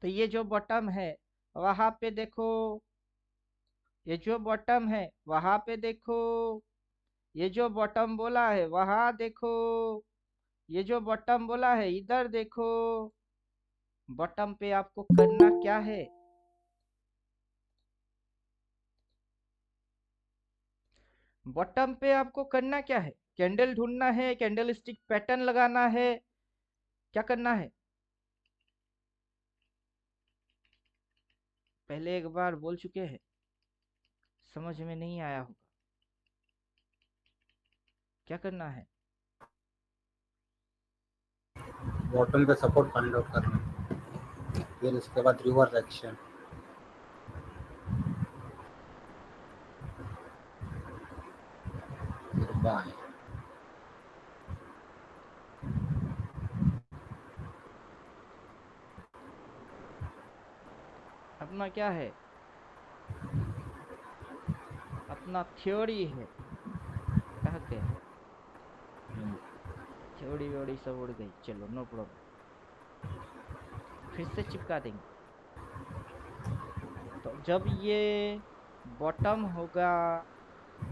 तो ये जो बॉटम है वहां पे देखो, ये जो बॉटम है वहां पे देखो, ये जो बॉटम बोला है वहां देखो, ये जो बॉटम बोला है इधर देखो। बॉटम पे आपको करना क्या है? बॉटम पे आपको करना क्या है? कैंडल ढूंढना है, कैंडल स्टिक पैटर्न लगाना है, क्या करना है? पहले एक बार बोल चुके हैं, समझ में नहीं आया होगा। क्या करना है? बॉटम पे सपोर्ट फाइंड आउट करना, फिर उसके बाद रिवर्स एक्शन। फिर बाय। अपना क्या है? अपना थ्योरी है। कह के थ्योरी व्योरी सब उड़ गई, चलो नो प्रॉब्लम, फिर से चिपका देंगे। तो जब ये बॉटम होगा,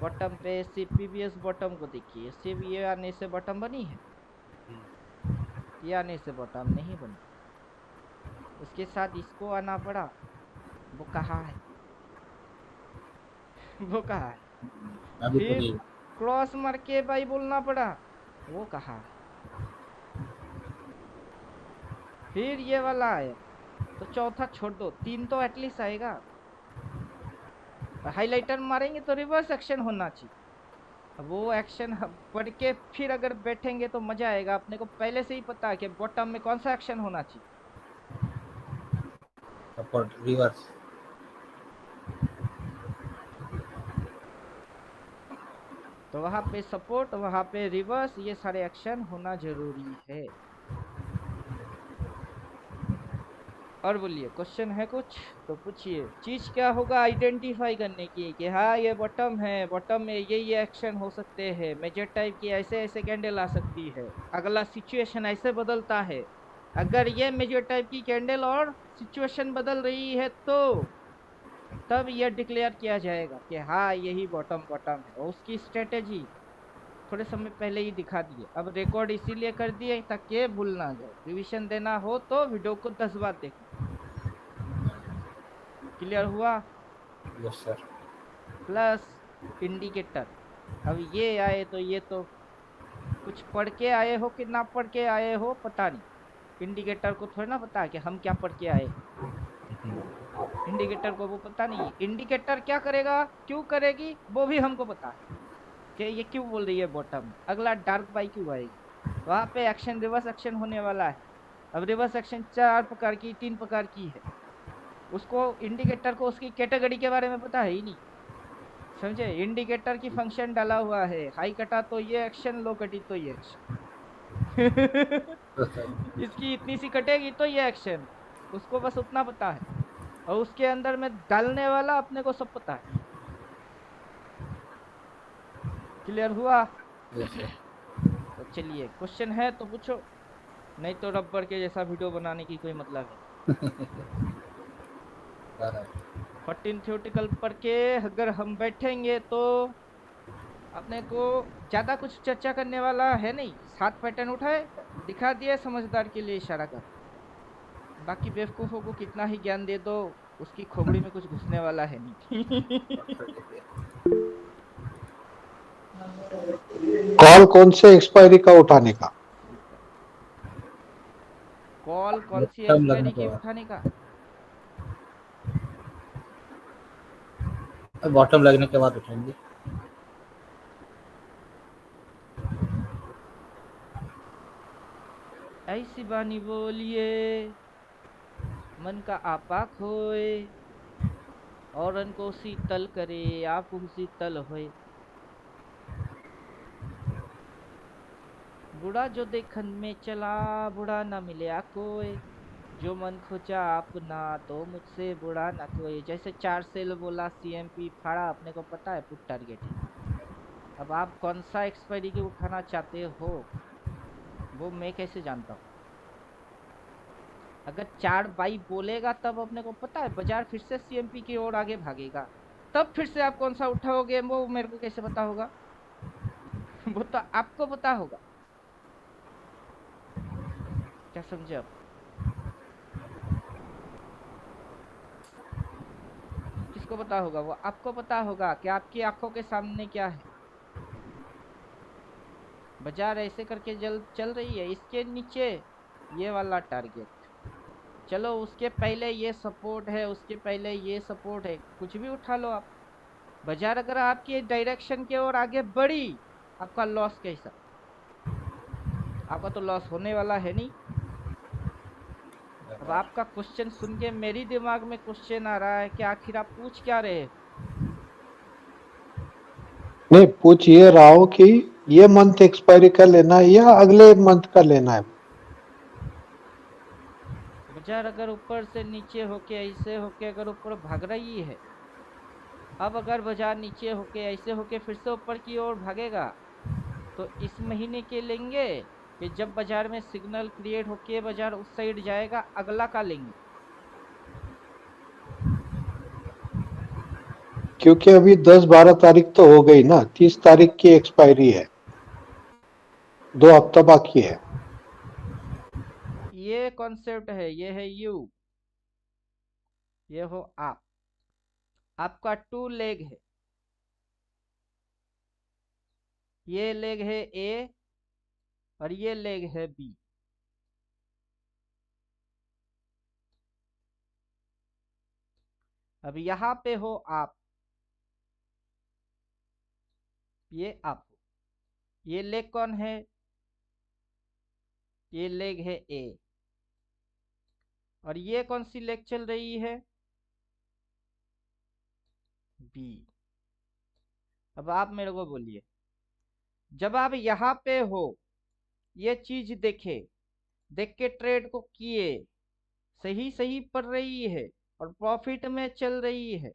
बॉटम पे सिर्फ प्रीवियस बॉटम को देखिए, सिर्फ ये आने से बॉटम बनी है, ये आने से बॉटम नहीं बनी। उसके साथ इसको आना पड़ा, वो कहाँ है? वो कहाँ है? अभी तो फिर नहीं। क्रॉस मार के भाई बोलना पड़ा, वो कहाँ है? फिर ये वाला आया, तो चौथा छोड़ दो, तीन तो एटलीस्ट आएगा। हाइलाइटर मारेंगे तो रिवर्स एक्शन होना चाहिए। अब वो एक्शन पढ़ के फिर अगर बैठेंगे तो मजा आएगा। अपने को पहले से ही पता है कि बॉटम में कौन सा एक्शन होना चाहिए। Support reverse. तो वहां पे सपोर्ट, वहां पे रिवर्स, ये सारे एक्शन होना जरूरी है। और बोलिए, क्वेश्चन है कुछ तो पूछिए। चीज क्या होगा आइडेंटिफाई करने की कि हाँ ये बॉटम है, बॉटम में ये एक्शन हो सकते हैं, मेजर टाइप की ऐसे ऐसे कैंडल आ सकती है, अगला सिचुएशन ऐसे बदलता है। अगर ये मेजर टाइप की कैंडल और सिचुएशन बदल रही है तो तब यह डिक्लेयर किया जाएगा कि हाँ यही बॉटम बॉटम है। और उसकी स्ट्रेटेजी थोड़े समय पहले ही दिखा दिए, अब रिकॉर्ड इसीलिए कर दिए ताकि ये भूल ना जाए। रिवीजन देना हो तो वीडियो को 10 बार देखना। क्लियर हुआ? Yes sir. Plus indicator. अब ये आए तो ये तो कुछ पढ़ के आए हो कि ना पढ़ के आए हो पता नहीं, इंडिकेटर को थोड़ा ना पता है कि हम क्या पढ़ के आए। इंडिकेटर को वो पता नहीं है इंडिकेटर क्या करेगा, क्यों करेगी वो भी हमको पता है कि ये क्यों बोल रही है बॉटम, अगला डार्क बाई क्यों आएगी, वहां पे एक्शन रिवर्स एक्शन होने वाला है। अब रिवर्स एक्शन 4 प्रकार की 3 प्रकार की है, उसको इंडिकेटर को उसकी कैटेगरी के बारे में पता है ही नहीं। समझे? इंडिकेटर की फंक्शन डाला हुआ है, हाई कटा तो ये एक्शन, लो कटी तो ये एक्शन। तो सर इसकी इतनी सी कटेगी तो ये एक्शन, उसको बस उतना पता है। और उसके अंदर में डालने वाला अपने को सब पता है। क्लियर हुआ? Yes sir. तो चलिए, क्वेश्चन है तो पूछो, नहीं तो रबर के जैसा वीडियो बनाने की कोई मतलब है। सर 14 थ्योरेटिकल पढ़ के अगर हम बैठेंगे तो अपने को ज्यादा कुछ चर्चा करने वाला है नहीं। 7 पैटर्न उठाए, दिखा दिए, समझदार के लिए इशारा कर। बाकी बेवकूफों को कितना ही ज्ञान दे दो, उसकी खोपड़ी में कुछ घुसने वाला है नहीं। कॉल कौन से एक्सपायरी का उठाने का? कॉल कौन सी बॉटम लगने एक्सपायरी के की बाद, उठाने का? बॉटम लगने के बाद उठाएंगे। ऐसी बानी बोलिए मन का आपा खोए, औरन को शीतल करे आप शीतल होए। बुढ़ा जो देखन में चला, बुढ़ा ना मिले कोई, जो मन खोजा अपना तो मुझसे बुढ़ा ना कोई। जैसे 4 सेल बोला, सीएमपी फाड़ा, अपने को पता है पुट टारगेट है। अब आप कौन सा एक्सपायरी के उठाना चाहते हो वो मैं कैसे जानता हूँ? अगर 4 बाई बोलेगा तब अपने को पता है बाजार फिर से सीएमपी की ओर आगे भागेगा, तब फिर से आप कौन सा उठाओगे वो मेरे को कैसे पता होगा? वो तो आपको पता होगा। क्या समझे आप? किसको पता होगा? वो आपको पता होगा कि आपकी आंखों के सामने क्या है। बाजार ऐसे करके चल रही है, इसके नीचे ये वाला टारगेट, चलो उसके पहले ये सपोर्ट है, उसके पहले ये सपोर्ट है, कुछ भी उठा लो आप। बाजार अगर आपकी डायरेक्शन की ओर आगे बढ़ी, आपका लॉस कैसा? आपका तो लॉस होने वाला है नहीं। अब आपका क्वेश्चन सुन के मेरी दिमाग में क्वेश्चन आ रहा है कि आखिर आप पूछ क्या रहे हो? नहीं, पूछ ये रहा हूँ कि ये मंथ एक्सपायरी का लेना है या अगले मंथ का लेना है? बाजार अगर ऊपर से नीचे होके ऐसे होके अगर ऊपर भाग रही है, अब अगर बाजार नीचे होके ऐसे होके फिर से ऊपर की ओर भागेगा तो इस महीने के लेंगे कि जब बाजार में सिग्नल क्रिएट होके बाजार उस साइड जाएगा अगला का लेंगे? क्योंकि अभी 10-12 तारीख तो हो गई ना, 30 तारीख की एक्सपायरी है, 2 हफ्ता बाकी है। ये कॉन्सेप्ट है, ये है यू, ये हो आप। आपका 2 लेग है, ये लेग है ए और ये लेग है बी। अब यहाँ पे हो आप, ये आप हो। ये लेग कौन है? ये लेग है ए। और ये कौन सी लेग चल रही है? बी। अब आप मेरे को बोलिए, जब आप यहाँ पे हो, ये चीज देखे, देख के ट्रेड को किए, सही सही पढ़ रही है और प्रॉफिट में चल रही है।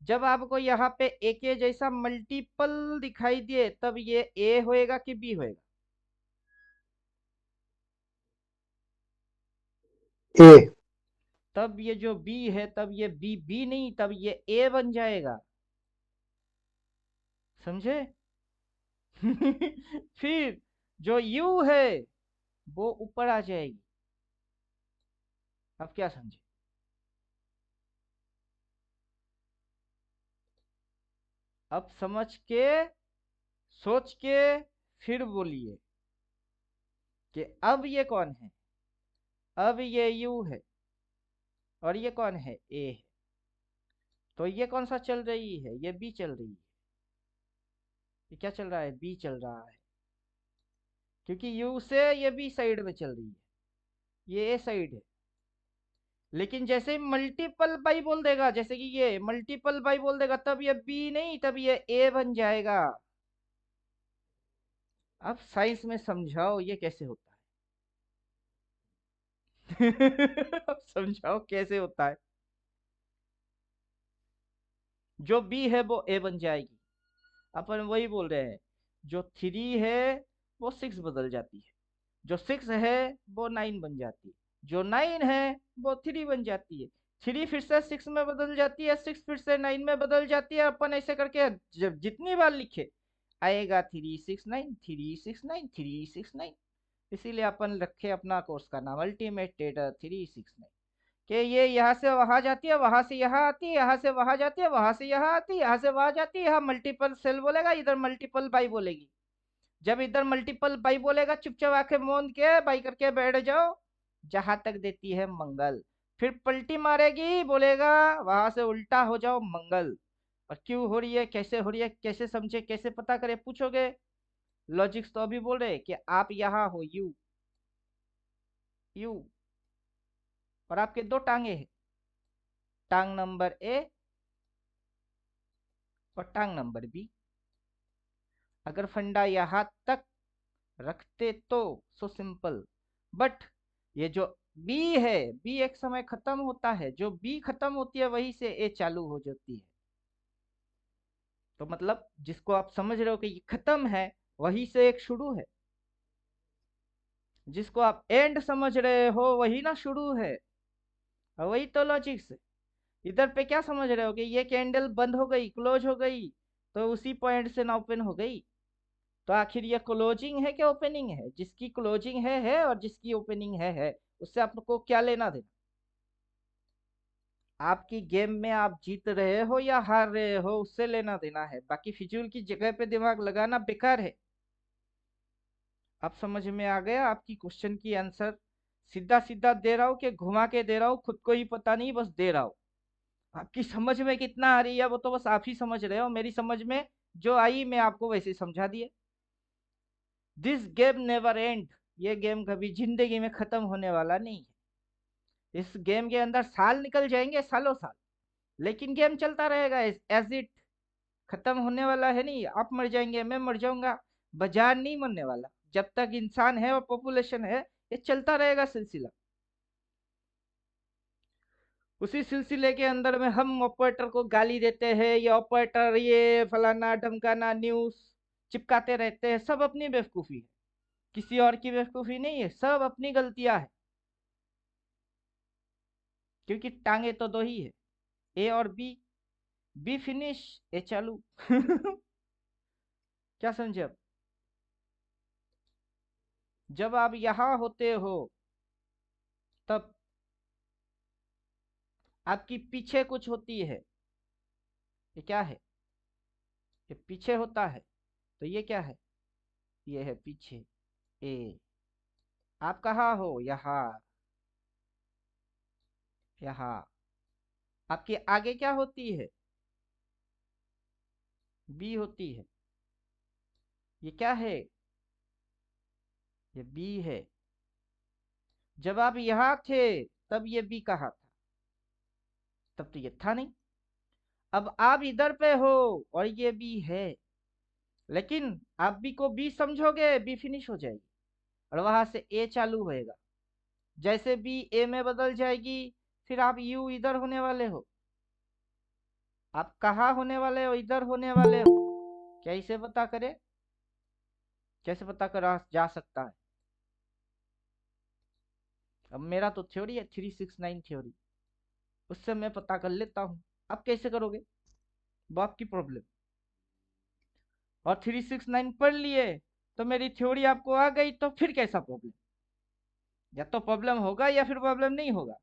जब आपको यहाँ पे ए के जैसा मल्टीपल दिखाई दिए तब ये ए होएगा कि बी होएगा? ए। तब ये जो बी है तब ये बी बी नहीं, तब ये ए बन जाएगा। समझे? फिर जो यू है वो ऊपर आ जाएगी। अब क्या समझे? अब समझ के सोच के फिर बोलिए कि अब ये कौन है? अब ये यू है और ये कौन है? ए है। तो ये कौन सा चल रही है? ये बी चल रही है। ये क्या चल रहा है? बी चल रहा है, क्योंकि यू से ये बी साइड में चल रही है, ये ए साइड है। लेकिन जैसे मल्टीपल बाई बोल देगा, जैसे कि ये मल्टीपल बाई बोल देगा, तब ये बी नहीं, तब ये ए बन जाएगा। अब साइंस में समझाओ ये कैसे होता है। अब समझाओ कैसे होता है। जो बी है वो ए बन जाएगी। अपन वही बोल रहे हैं, जो थ्री है वो सिक्स बदल जाती है, जो सिक्स है वो नाइन बन जाती है, जो नाइन है वो थ्री बन जाती है, थ्री फिर से सिक्स में बदल जाती है, सिक्स फिर से नाइन में बदल जाती है। अपन ऐसे करके जब जितनी बार लिखे आएगा 369 369 369। इसीलिए अपन रखे अपना कोर्स का नाम अल्टीमेट ट्रेडर 369, कि ये यहाँ से वहां जाती है, वहां से यहाँ आती है, यहाँ से वहां जाती है, वहां से यहाँ आती है, यहाँ से वहां जाती है। यहाँ मल्टीपल सेल बोलेगा, इधर मल्टीपल बाई बोलेगी। जब इधर मल्टीपल बाई बोलेगा चुपचाप आंखें मूंद के बाई करके बैठ जाओ, जहां तक देती है मंगल। फिर पलटी मारेगी, बोलेगा वहां से उल्टा हो जाओ मंगल। और क्यों हो रही है, कैसे हो रही है, कैसे समझे, कैसे पता करे पूछोगे? लॉजिक्स तो अभी बोल रहे कि आप यहाँ हो, यू यू, और आपके दो टांगे हैं, टांग नंबर ए और टांग नंबर बी। अगर फंडा यहाँ तक रखते तो सो सिंपल। बट ये जो बी है, बी एक समय खत्म होता है, जो बी खत्म होती है वहीं से ए चालू हो जाती है। तो मतलब जिसको आप समझ रहे हो कि ये खत्म है, वहीं से एक शुरू है। जिसको आप एंड समझ रहे हो वही ना शुरू है। और वही तो लॉजिक्स है। इधर पे क्या समझ रहे हो कि ये कैंडल बंद हो गई, क्लोज हो गई, तो उसी पॉइंट से ना ओपन हो गई। तो आखिर ये क्लोजिंग है क्या ओपनिंग है? जिसकी क्लोजिंग है, और जिसकी ओपनिंग है, उससे आपको क्या लेना देना? आपकी गेम में आप जीत रहे हो या हार रहे हो, उससे लेना देना है। बाकी फिजूल की जगह पे दिमाग लगाना बेकार है। अब समझ में आ गया आपकी क्वेश्चन की आंसर? सीधा सीधा दे रहा हूँ कि घुमा के दे रहा हूँ, खुद को ही पता नहीं, बस दे रहा हूँ। आपकी समझ में कितना आ रही है वो तो बस आप ही समझ रहे हो। मेरी समझ में जो आई मैं आपको वैसे समझा दिए। This game never and. ये गेम कभी जिंदगी में खत्म होने वाला नहीं है। इस गेम के अंदर साल निकल जाएंगे, सालों साल, लेकिन गेम चलता रहेगा एज इट। खत्म होने वाला है नहीं। आप मर जाएंगे, मैं मर जाऊंगा, बाजार नहीं मरने वाला। जब तक इंसान है और पॉपुलेशन है, ये चलता रहेगा सिलसिला। उसी सिलसिले के अंदर में हम ऑपरेटर को गाली देते हैं, ये ऑपरेटर ये फलाना ढमकाना न्यूज चिपकाते रहते हैं। सब अपनी बेवकूफी है, किसी और की बेवकूफी नहीं है, सब अपनी गलतियां है। क्योंकि टांगे तो दो ही है, ए और बी। बी फिनिश, ए चालू। क्या समझे अब? जब आप यहां होते हो तब आपकी पीछे कुछ होती है। ये क्या है? ये पीछे होता है। तो ये क्या है? ये है पीछे, ए। आप कहाँ हो? यहाँ, यहाँ। आपके आगे क्या होती है? बी होती है। ये क्या है? ये बी है। जब आप यहाँ थे तब ये बी कहाँ था? तब तो ये था नहीं। अब आप इधर पे हो और ये बी है, लेकिन आप बी को बी समझोगे, बी फिनिश हो जाएगी और वहां से ए चालू होएगा। जैसे बी ए में बदल जाएगी, फिर आप यू इधर होने वाले हो। आप कहाँ होने वाले हो? इधर होने वाले हो। कैसे पता करें? कैसे पता करा जा सकता है? अब मेरा तो थ्योरी है 369 थ्योरी, उससे मैं पता कर लेता हूँ। आप कैसे करोगे? वो आपकी प्रॉब्लम। और 369 पढ़ लिए तो मेरी थ्योरी आपको आ गई, तो फिर कैसा प्रॉब्लम? या तो प्रॉब्लम होगा या फिर प्रॉब्लम नहीं होगा।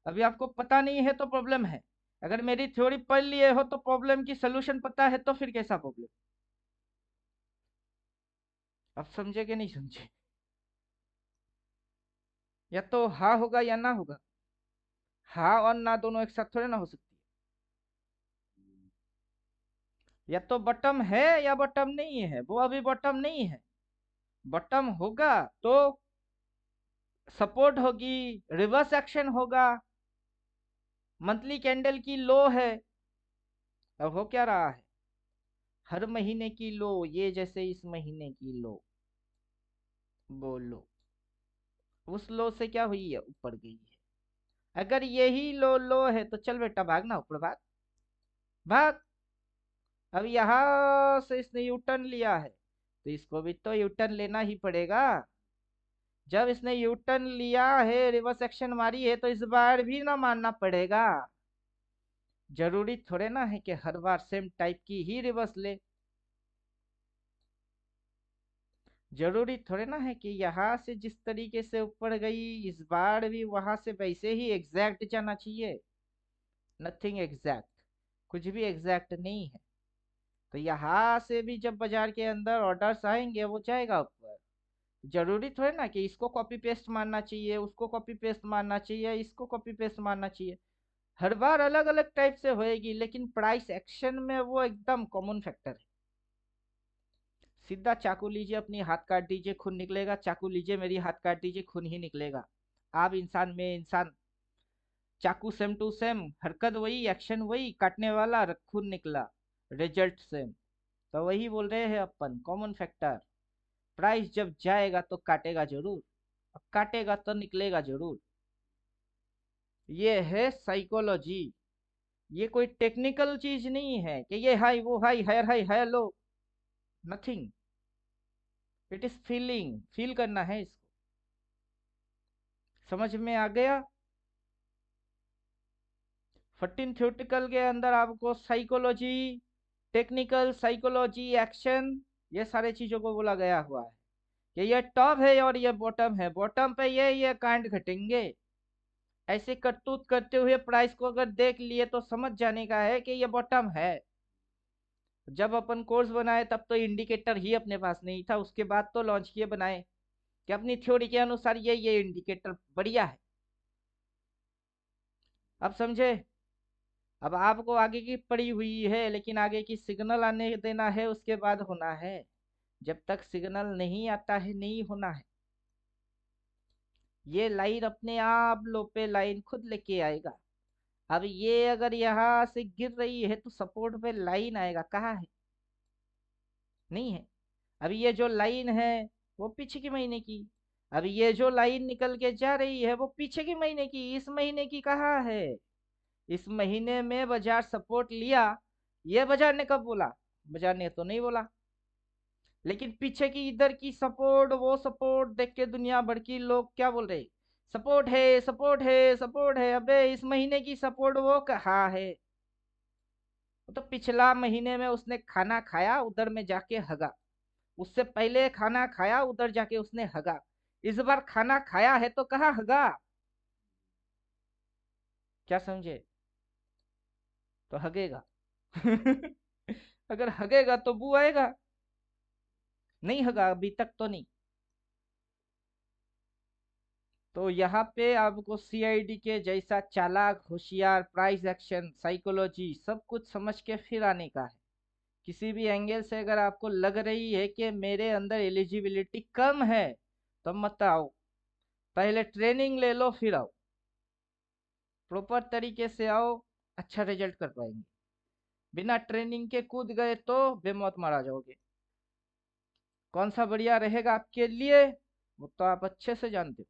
अभी आपको पता नहीं है तो प्रॉब्लम है। अगर मेरी थ्योरी पढ़ लिए हो तो प्रॉब्लम की सोल्यूशन पता है, तो फिर कैसा प्रॉब्लम? अब समझे कि नहीं समझे? या तो हाँ होगा या ना होगा। हाँ और ना दोनों एक साथ थोड़े ना हो सकती है। या तो बॉटम है या बॉटम नहीं है। वो अभी बॉटम नहीं है। बॉटम होगा तो सपोर्ट होगी, रिवर्स एक्शन होगा। मंथली कैंडल की लो है। अब हो क्या रहा है? हर महीने की लो, ये जैसे इस महीने की लो, वो लो उस लो से क्या हुई है? ऊपर गई है। अगर यही लो लो है तो चल बेटा भागना, ऊपर भाग भाग। अब यहाँ से इसने यू टर्न लिया है, तो इसको भी तो यू टर्न लेना ही पड़ेगा। जब इसने यू टर्न लिया है, रिवर्स एक्शन मारी है, तो इस बार भी ना मानना पड़ेगा। जरूरी थोड़े ना है कि हर बार सेम टाइप की ही रिवर्स ले। जरूरी थोड़े ना है कि यहाँ से जिस तरीके से ऊपर गई, इस बार भी वहां से वैसे ही एग्जैक्ट जाना चाहिए। Nothing exact. कुछ भी एग्जैक्ट नहीं है। तो यहाँ से भी जब बाजार के अंदर ऑर्डर्स आएंगे, वो जाएगा ऊपर। जरूरी थोड़े ना कि इसको कॉपी पेस्ट मारना चाहिए, उसको कॉपी पेस्ट मारना चाहिए, इसको कॉपी पेस्ट मारना चाहिए। हर बार अलग अलग टाइप से होएगी, लेकिन प्राइस एक्शन में वो एकदम कॉमन फैक्टर है। सीधा चाकू लीजिए, अपनी हाथ काट दीजिए, खून निकलेगा। चाकू लीजिए, मेरी हाथ काट दीजिए, खून ही निकलेगा। आप इंसान में इंसान, चाकू सेम टू सेम, हरकत वही, एक्शन वही, काटने वाला, खून निकला, रिजल्ट सेम। तो वही बोल रहे हैं अपन, कॉमन फैक्टर। प्राइस जब जाएगा तो काटेगा जरूर, और काटेगा तो निकलेगा जरूर। ये है साइकोलॉजी। ये कोई टेक्निकल चीज नहीं है कि ये हाई वो high, higher high higher low. Nothing. It is feeling, feel करना है इसको। समझ में आ गया? 14 थ्योरेटिकल के अंदर आपको साइकोलॉजी, टेक्निकल, साइकोलॉजी, एक्शन, ये सारे चीजों को बोला गया हुआ है कि ये टॉप है और ये बॉटम है। बॉटम पे ये कांड घटेंगे। ऐसे करतूत करते हुए प्राइस को अगर देख लिए तो समझ जाने का है कि ये बॉटम है। जब अपन कोर्स बनाए तब तो इंडिकेटर ही अपने पास नहीं था, उसके बाद तो लॉन्च किए बनाए कि अपनी थ्योरी के अनुसार ये इंडिकेटर बढ़िया है। अब समझे? अब आपको आगे की पड़ी हुई है, लेकिन आगे की सिग्नल आने देना है, उसके बाद होना है। जब तक सिग्नल नहीं आता है, नहीं होना है। ये लाइन अपने आप लो पे लाइन खुद लेके आएगा। अब ये अगर यहाँ से गिर रही है तो सपोर्ट पे लाइन आएगा, कहाँ है? नहीं है। अभी ये जो लाइन है वो पीछे के महीने की। अभी ये जो लाइन निकल के जा रही है वो पीछे के महीने की, इस महीने की कहाँ है? इस महीने में बाजार सपोर्ट लिया। ये बाजार ने कब बोला? बाजार ने तो नहीं बोला। लेकिन पीछे की इधर की सपोर्ट, वो सपोर्ट देख के दुनिया भर की लोग क्या बोल रहे? सपोर्ट है, सपोर्ट है, सपोर्ट है। अबे इस महीने की सपोर्ट वो कहाँ है? वो तो पिछला महीने में उसने खाना खाया, उधर में जाके हगा। उससे पहले खाना खाया, उधर जाके उसने हगा। इस बार खाना खाया है तो कहाँ हगा? क्या समझे? तो हगेगा। अगर हगेगा तो बू आएगा। नहीं हगा अभी तक तो नहीं। तो यहाँ पे आपको सीआईडी के जैसा चालाक, होशियार, प्राइस एक्शन, साइकोलॉजी सब कुछ समझ के फिर आने का है। किसी भी एंगल से अगर आपको लग रही है कि मेरे अंदर एलिजिबिलिटी कम है, तो मत आओ। पहले ट्रेनिंग ले लो फिर आओ। प्रॉपर तरीके से आओ, अच्छा रिजल्ट कर पाएंगे। बिना ट्रेनिंग के कूद गए तो बेमौत मारा जाओगे। कौन सा बढ़िया रहेगा आपके लिए, वो तो आप अच्छे से जानते हो।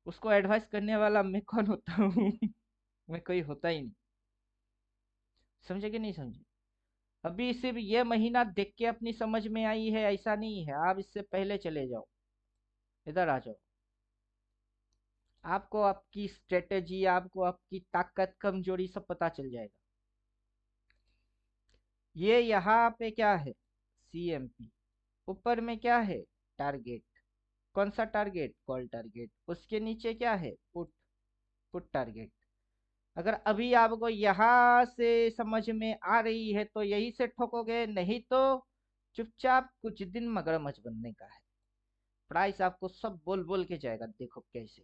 उसको एडवाइस करने वाला मैं कौन होता हूँ? मैं कोई होता ही नहीं। समझे कि नहीं समझे? अभी सिर्फ ये महीना देख के अपनी समझ में आई है ऐसा नहीं है, आप इससे पहले चले जाओ, इधर आ जाओ। आपको आपकी स्ट्रेटेजी, आपको आपकी ताकत कमजोरी सब पता चल जाएगा। ये यहाँ पे क्या है? CMP। ऊपर में क्या है? टारगेट। कौन सा टारगेट? Call target. उसके नीचे क्या है? पुट। Put target. अगर अभी आपको यहाँ से समझ में आ रही है तो यही से ठोकोगे, नहीं तो चुपचाप कुछ दिन मगरमच्छ बनने का है। प्राइस आपको सब बोल बोल के जाएगा, देखो कैसे।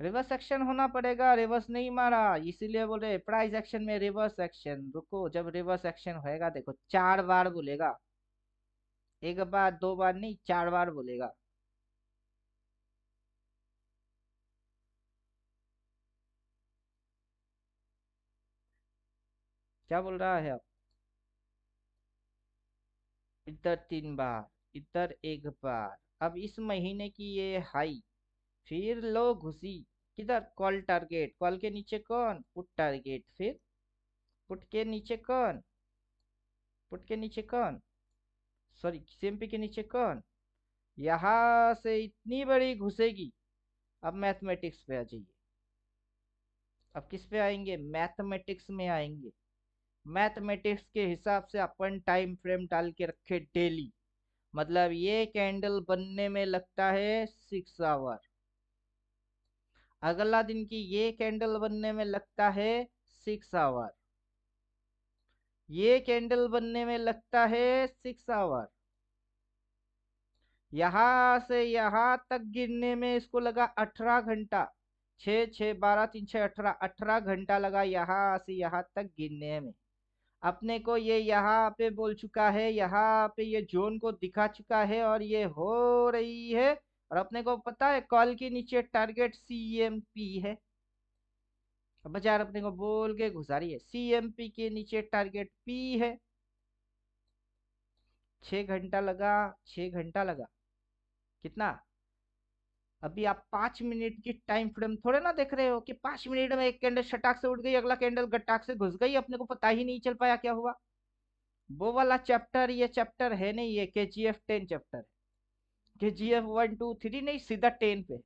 रिवर्स एक्शन होना पड़ेगा, रिवर्स नहीं मारा इसीलिए बोले प्राइस एक्शन में रिवर्स एक्शन। रुको, जब रिवर्स एक्शन होएगा देखो 4 बार बोलेगा, एक बार दो बार नहीं, 4 बार बोलेगा। क्या बोल रहा है आप? इधर 3 बार, इधर एक बार। अब इस महीने की ये हाई, फिर लो घुसी। किधर? Call target. कॉल के नीचे कौन? Put target. फिर पुट के नीचे कौन? पुट के नीचे कौन? सॉरी, CMP के नीचे कौन? यहां से इतनी बड़ी घुसेगी। अब मैथमेटिक्स पे आ जाइए। अब किस पे आएंगे? मैथमेटिक्स में आएंगे। मैथमेटिक्स के हिसाब से अपन टाइम फ्रेम डाल के रखे डेली। मतलब ये कैंडल बनने में लगता है 6 आवर, अगला दिन की ये कैंडल बनने में लगता है 6 आवर, ये कैंडल बनने में लगता है 6 आवर। यहां से यहां तक गिरने में इसको लगा 18 घंटा। 6 6 12 3 6 18, 18 घंटा लगा यहाँ से यहाँ तक गिरने में। अपने को ये यहाँ पे बोल चुका है, यहाँ पे ये जोन को दिखा चुका है और ये हो रही है। और अपने को पता है कॉल के नीचे टारगेट CMP है। अब बाजार अपने को बोल के घुसा रही है CMP के नीचे टारगेट P है। 6 घंटा लगा, 6 घंटा लगा। कितना? अभी आप 5 मिनट की टाइम फ्रेम थोड़े ना देख रहे हो कि 5 मिनट में एक कैंडल शटाक से उठ गई, अगला कैंडल गटाक से घुस गई, अपने को पता ही नहीं चल पाया क्या हुआ। वो वाला चैप्टर ये चैप्टर है नहीं, ये KGF 10 चैप्टर है। KGF 1 2 3 नहीं, सीधा 10 पे।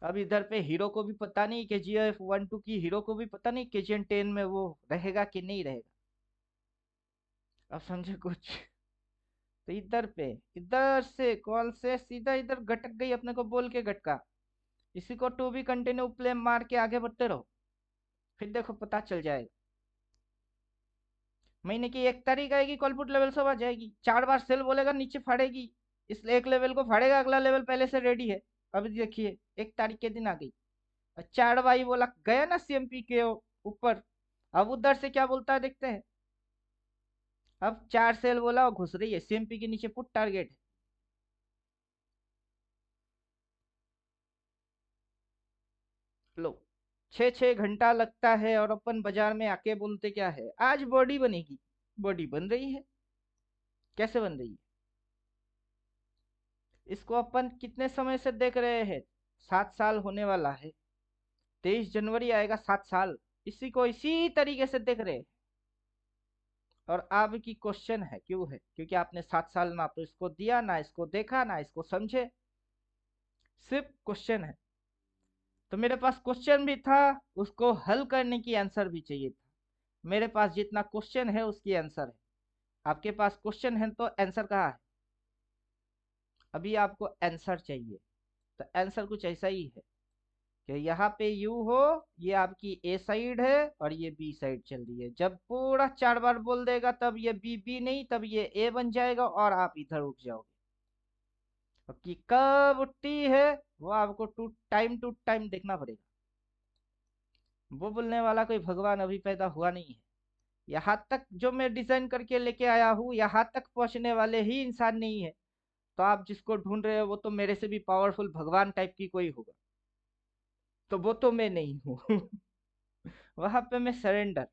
अब इधर पे हीरो को भी पता नहीं, KGF 1 2 की हीरो को भी पता नहीं KGN 10 में वो रहेगा कि नहीं रहेगा। अब समझे कुछ? तो इधर पे, इधर से कॉल से सीधा इधर गटक गई, अपने को बोल के गटका। इसी को टू बी कंटिन्यू प्ले मार के आगे बढ़ते रहो, फिर देखो पता चल जाएगा। महीने की 1 तारीख आएगी, कॉलपुट लेवल सब आ जाएगी। 4 बार सेल बोलेगा, नीचे फाड़ेगी। इस एक लेवल को फाड़ेगा, अगला लेवल पहले से रेडी है। अभी देखिए 1 तारीख के दिन आ गई और 4 बार बोला गया ना CMP के ऊपर। अब उधर से क्या बोलता है देखते हैं। अब 4 सेल बोला और घुस रही है CMP के नीचे, पुट टारगेट। लो, 6 6 घंटा लगता है और अपन बाजार में आके बोलते क्या है, आज बॉडी बनेगी। बॉडी बन रही है। कैसे बन रही है? इसको अपन कितने समय से देख रहे हैं? 7 साल होने वाला है। 23 जनवरी आएगा 7 साल, इसी को इसी तरीके से देख रहे हैं। और आपकी क्वेश्चन है क्यों है? क्योंकि आपने 7 साल ना तो इसको दिया, ना इसको देखा, ना इसको समझे। सिर्फ क्वेश्चन है। तो मेरे पास क्वेश्चन भी था, उसको हल करने की आंसर भी चाहिए था। मेरे पास जितना क्वेश्चन है उसकी आंसर है। आपके पास क्वेश्चन है तो आंसर कहाँ है? अभी आपको आंसर चाहिए। तो आंसर कुछ ऐसा ही है कि यहाँ पे यू हो, ये आपकी A साइड है और ये B साइड चल रही है। जब पूरा 4 बार बोल देगा तब ये B नहीं, तब ये A बन जाएगा और आप इधर उठ जाओगे। अब कि कब उठती है वो आपको टू टाइम देखना पड़ेगा। वो बोलने वाला कोई भगवान अभी पैदा हुआ नहीं है। यहाँ तक जो मैं डिजाइन करके लेके आया हूँ, यहाँ तक पहुंचने वाले ही इंसान नहीं है। तो आप जिसको ढूंढ रहे हो वो तो मेरे से भी पावरफुल भगवान टाइप की कोई होगा। तो वो तो मैं नहीं हूँ। वहां पे मैं सरेंडर।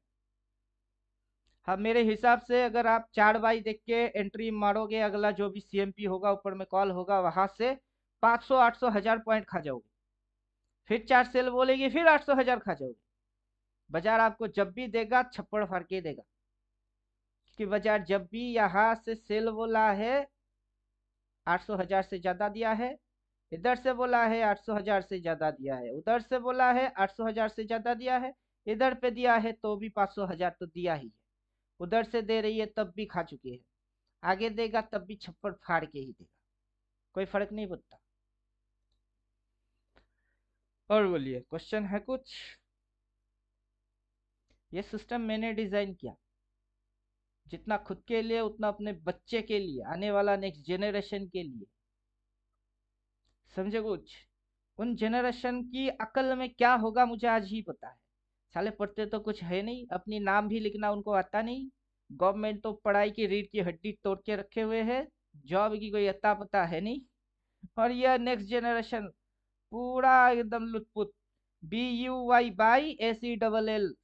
हाँ, मेरे हिसाब से अगर आप 4 बाई देख के एंट्री मारोगे, अगला जो भी सीएमपी होगा ऊपर में कॉल होगा, वहां से 500 800 1000 पॉइंट खा जाओगे। फिर 4 सेल बोलेगी, फिर 800 1000 खा जाओगे। बाजार आपको जब भी देगा छप्पड़ फाड़ के देगा, कि बाजार जब भी यहाँ से सेल बोला है 800 1000 से ज्यादा दिया है, इधर से बोला है 800 1000 से ज्यादा दिया है, उधर से बोला है 800 1000 से ज्यादा दिया है, इधर पे दिया है तो भी 500 1000 तो दिया ही है। उधर से दे रही है तब भी खा चुके हैं, आगे देगा तब भी छप्पड़ फाड़ के ही देगा, कोई फर्क नहीं पड़ता। और बोलिए, क्वेश्चन है कुछ? ये सिस्टम मैंने डिजाइन किया, जितना खुद के लिए उतना अपने बच्चे के लिए, आने वाला नेक्स्ट जेनरेशन के लिए। समझे कुछ? उन जेनरेशन की अकल में क्या होगा मुझे आज ही पता है। साले पढ़ते तो कुछ है नहीं, अपनी नाम भी लिखना उनको आता नहीं। गवर्नमेंट तो पढ़ाई की रीढ़ की हड्डी तोड़ के रखे हुए है, जॉब की कोई अता पता है नहीं। और यह नेक्स्ट जेनरेशन पूरा एकदम लुटपुट। BUY/ACLL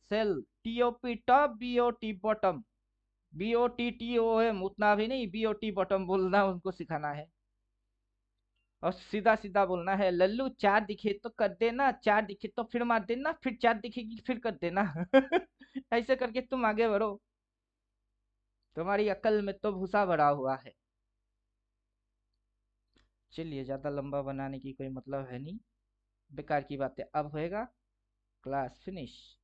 sell, TOP top, BOT bottom, BOTTOM उतना भी नहीं, BOT बॉटम बोलना उनको सिखाना है। और सीधा सीधा बोलना है, लल्लू 4 दिखे तो कर देना, 4 दिखे तो फिर मार देना, फिर 4 दिखेगी फिर कर देना। ऐसे करके तुम आगे बढ़ो, तुम्हारी अकल में तो भूसा भरा हुआ है। चलिए, ज्यादा लंबा बनाने की कोई मतलब है नहीं, बेकार की बातें अब होएगा। Class finish.